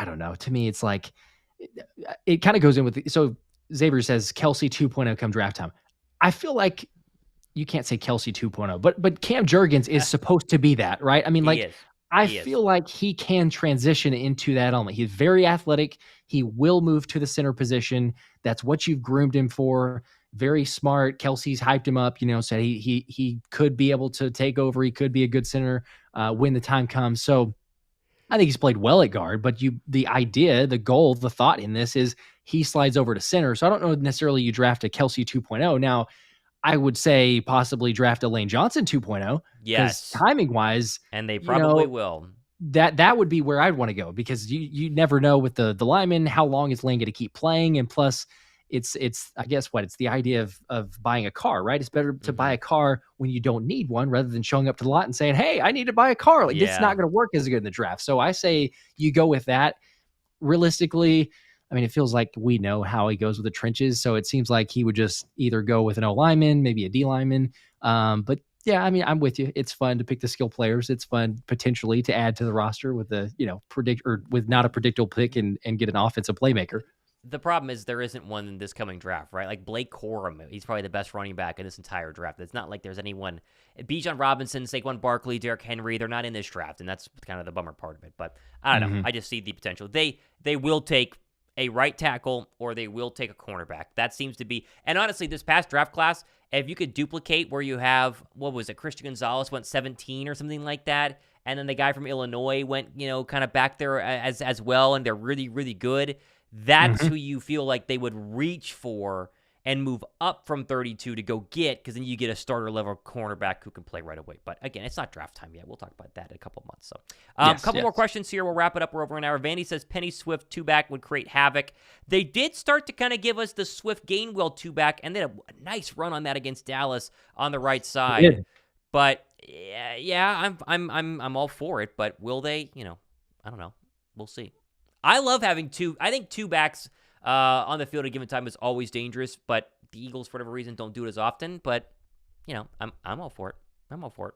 don't know. To me, it's like it kind of goes in with so Xavier says Kelce 2.0 come draft time. I feel like you can't say Kelce 2.0, but Cam Jurgens is supposed to be that, right? I mean, He like, is. I He is. feel like he can transition into that element. He's very athletic. He will move to the center position. That's what you've groomed him for. Very smart. Kelsey's hyped him up, said he could be able to take over. He could be a good center when the time comes. So I think he's played well at guard, but the idea, the goal, the thought in this is he slides over to center. So I don't know necessarily you draft a Kelsey 2.0. Now, I would say possibly draft a Lane Johnson 2.0 because Yes. timing wise, And they probably will. that would be where I'd want to go because you never know with the lineman how long is Lane going to keep playing, and plus it's I guess it's the idea of buying a car, right? It's better to buy a car when you don't need one rather than showing up to the lot and saying, "Hey, I need to buy a car." Like it's not Yeah. going to work as good in the draft. So I say you go with that. Realistically, I mean, it feels like we know how he goes with the trenches. So it seems like he would just either go with an O lineman, maybe a D lineman. But yeah, I mean, I'm with you. It's fun to pick the skill players. It's fun potentially to add to the roster with a, predict or with not a predictable pick and get an offensive playmaker. The problem is there isn't one in this coming draft, right? Like Blake Corum, he's probably the best running back in this entire draft. It's not like there's anyone. Bijan Robinson, Saquon Barkley, Derrick Henry, they're not in this draft, and that's kind of the bummer part of it. But I don't know. I just see the potential. They will take a right tackle or they will take a cornerback. That seems to be. And honestly, this past draft class, if you could duplicate where you have, what was it, Christian Gonzalez went 17 or something like that, and then the guy from Illinois went, kind of back there as well, and they're really, really good. That's who you feel like they would reach for and move up from 32 to go get, because then you get a starter level cornerback who can play right away. But again, it's not draft time yet. We'll talk about that in a couple of months. So, a couple more questions here. We'll wrap it up. We're over an hour. Vandy says Penny Swift 2-back would create havoc. They did start to kind of give us the Swift Gainwell 2-back, and then a nice run on that against Dallas on the right side. But yeah, I'm all for it. But will they? I don't know. We'll see. I love having two. I think 2-backs on the field at a given time is always dangerous, but the Eagles, for whatever reason, don't do it as often. But, I'm all for it. I'm all for it.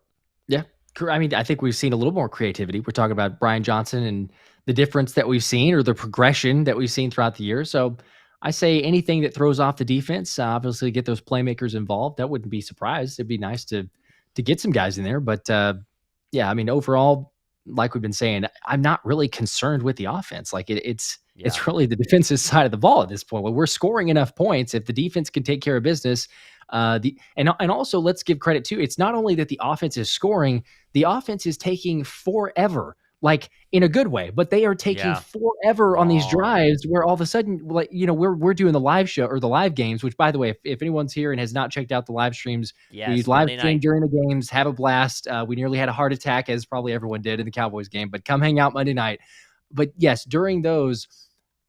Yeah. I mean, I think we've seen a little more creativity. We're talking about Brian Johnson and the difference that we've seen or the progression that we've seen throughout the year. So I say anything that throws off the defense, obviously get those playmakers involved. That wouldn't be surprised. It'd be nice to get some guys in there. But yeah, I mean, overall, like we've been saying, I'm not really concerned with the offense. Like it's really the defensive side of the ball at this point. When we're scoring enough points, if the defense can take care of business, and also let's give credit too. It's not only that the offense is scoring, the offense is taking forever, like in a good way, but they are taking forever on these drives where all of a sudden, like, we're doing the live show or the live games, which by the way, if anyone's here and has not checked out the live streams, we live stream during the games, have a blast. We nearly had a heart attack, as probably everyone did in the Cowboys game, but come hang out Monday night. But yes, during those,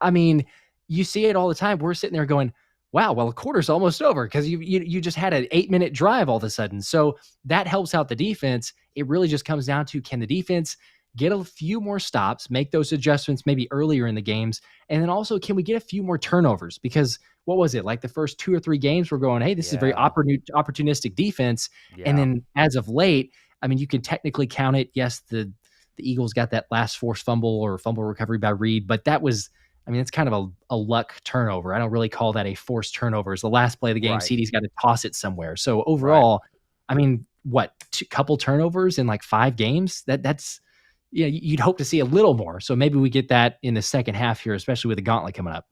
I mean, you see it all the time. We're sitting there going, wow, well, a quarter's almost over because you just had an 8-minute drive all of a sudden. So that helps out the defense. It really just comes down to, can the defense get a few more stops, make those adjustments maybe earlier in the games, and then also can we get a few more turnovers? Because what was it, like the first 2 or 3 games we're going, hey, this is very opportunistic defense. And then as of late, I mean, you can technically count it. Yes, the Eagles got that last forced fumble or fumble recovery by Reed, but that was, I mean, it's kind of a luck turnover. I don't really call that a forced turnover. It's the last play of the game. CD's got to toss it somewhere. So overall, I mean, couple turnovers in like 5 games? That's you'd hope to see a little more. So maybe we get that in the second half here, especially with the gauntlet coming up.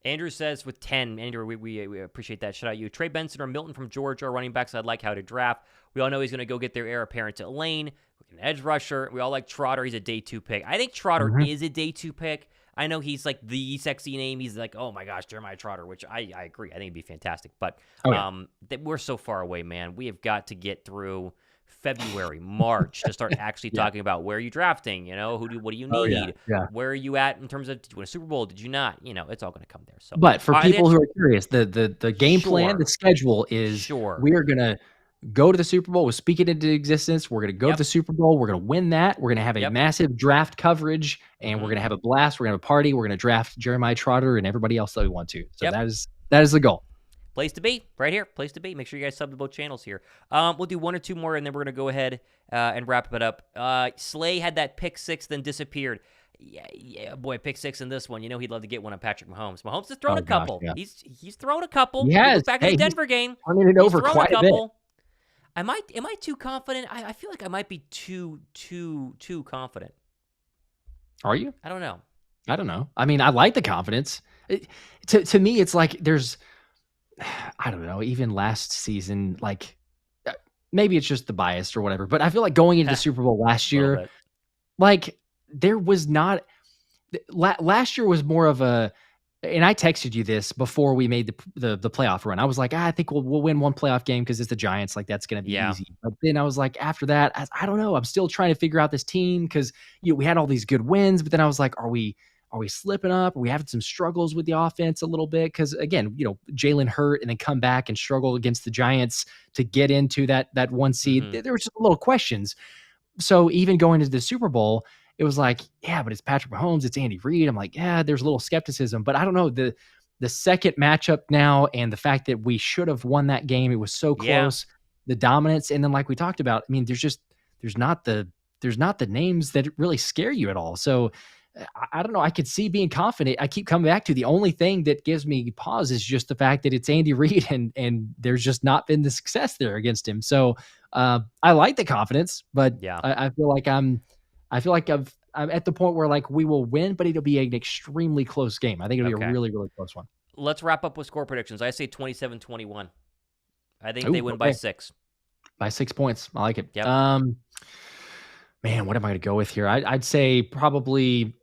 Andrew says with 10, Andrew, we appreciate that. Shout out you. Trey Benson or Milton from Georgia are running backs I'd like how to draft. We all know he's going to go get their heir apparent to Lane, an edge rusher. We all like Trotter. He's a day 2 pick. I think Trotter is a day 2 pick. I know he's like the sexy name. He's like, oh my gosh, Jeremiah Trotter, which I agree. I think it'd be fantastic. But we're so far away, man. We have got to get through February, March to start actually Yeah. talking about where are you drafting, what do you Oh, yeah. need? Yeah. Where are you at in terms of, did you win a Super Bowl? Did you not? It's all going to come there. So, But for all right, people who are curious, the game plan, the sure, schedule is sure. we are gonna go to the Super Bowl. We'll speak it into existence. We're gonna go to the Yep, Super Bowl. We're gonna win that. We're gonna have a yep. massive draft coverage, and we're Mm-hmm. gonna have a blast. We're gonna have a party. We're gonna draft Jeremiah Trotter and everybody else that we want to. So Yep. that is the goal. Place to be, right here. Place to be. Make sure you guys sub to both channels here. We'll do one or two more, and then we're going to go ahead and wrap it up. Slay had that pick six, then disappeared. Yeah, boy, pick six in this one. He'd love to get one on Patrick Mahomes. Mahomes has thrown Oh a gosh, couple. yeah. He's thrown a couple. He You has. look back at Hey, the he's Denver game. turning it He's over thrown quite a a bit. couple. Am I too confident? I feel like I might be too confident. Are you? I don't know. I don't know. I mean, I like the confidence. To me, it's like there's, I don't know, even last season, like maybe it's just the bias or whatever, but I feel like going into the Super Bowl last year, like there was not, last year was more of a, and I texted you this before we made the playoff run. I was like, I think we'll win one playoff game because it's the Giants. Like that's going to be easy. But then I was like, after that, I don't know. I'm still trying to figure out this team because we had all these good wins, but then I was like, are we slipping up? Are we having some struggles with the offense a little bit? Because again, Jalen hurt and then come back and struggle against the Giants to get into that one seed. Mm-hmm. There were just little questions. So even going into the Super Bowl, it was like, yeah, but it's Patrick Mahomes, it's Andy Reid. I'm like, yeah, there's a little skepticism, but I don't know, the second matchup now and the fact that we should have won that game, it was so close, the dominance, and then like we talked about, I mean, there's not the names that really scare you at all. So I don't know. I could see being confident. I keep coming back to the only thing that gives me pause is just the fact that it's Andy Reid and there's just not been the success there against him. So I like the confidence, but I feel like I'm at the point where like we will win, but it'll be an extremely close game. I think it'll be a really, really close one. Let's wrap up with score predictions. I say 27-21. I think they win by 6. By 6 points. I like it. Yep. Man, what am I going to go with here? I'd say probably,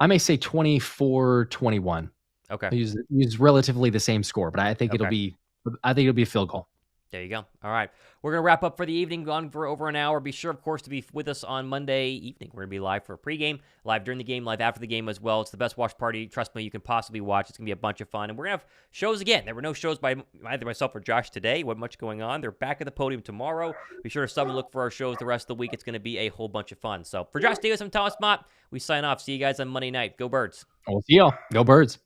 I may say 24-21. Okay. Use relatively the same score, but I think it'll be a field goal. There you go. All right. We're going to wrap up for the evening, gone for over an hour. Be sure, of course, to be with us on Monday evening. We're going to be live for a pregame, live during the game, live after the game as well. It's the best watch party, trust me, you can possibly watch. It's going to be a bunch of fun. And we're going to have shows again. There were no shows by either myself or Josh today. Wasn't much going on. They're back at the podium tomorrow. Be sure to sub and look for our shows the rest of the week. It's going to be a whole bunch of fun. So for Josh Davis, I'm Thomas Mott. We sign off. See you guys on Monday night. Go Birds. We'll see y'all. Go Birds.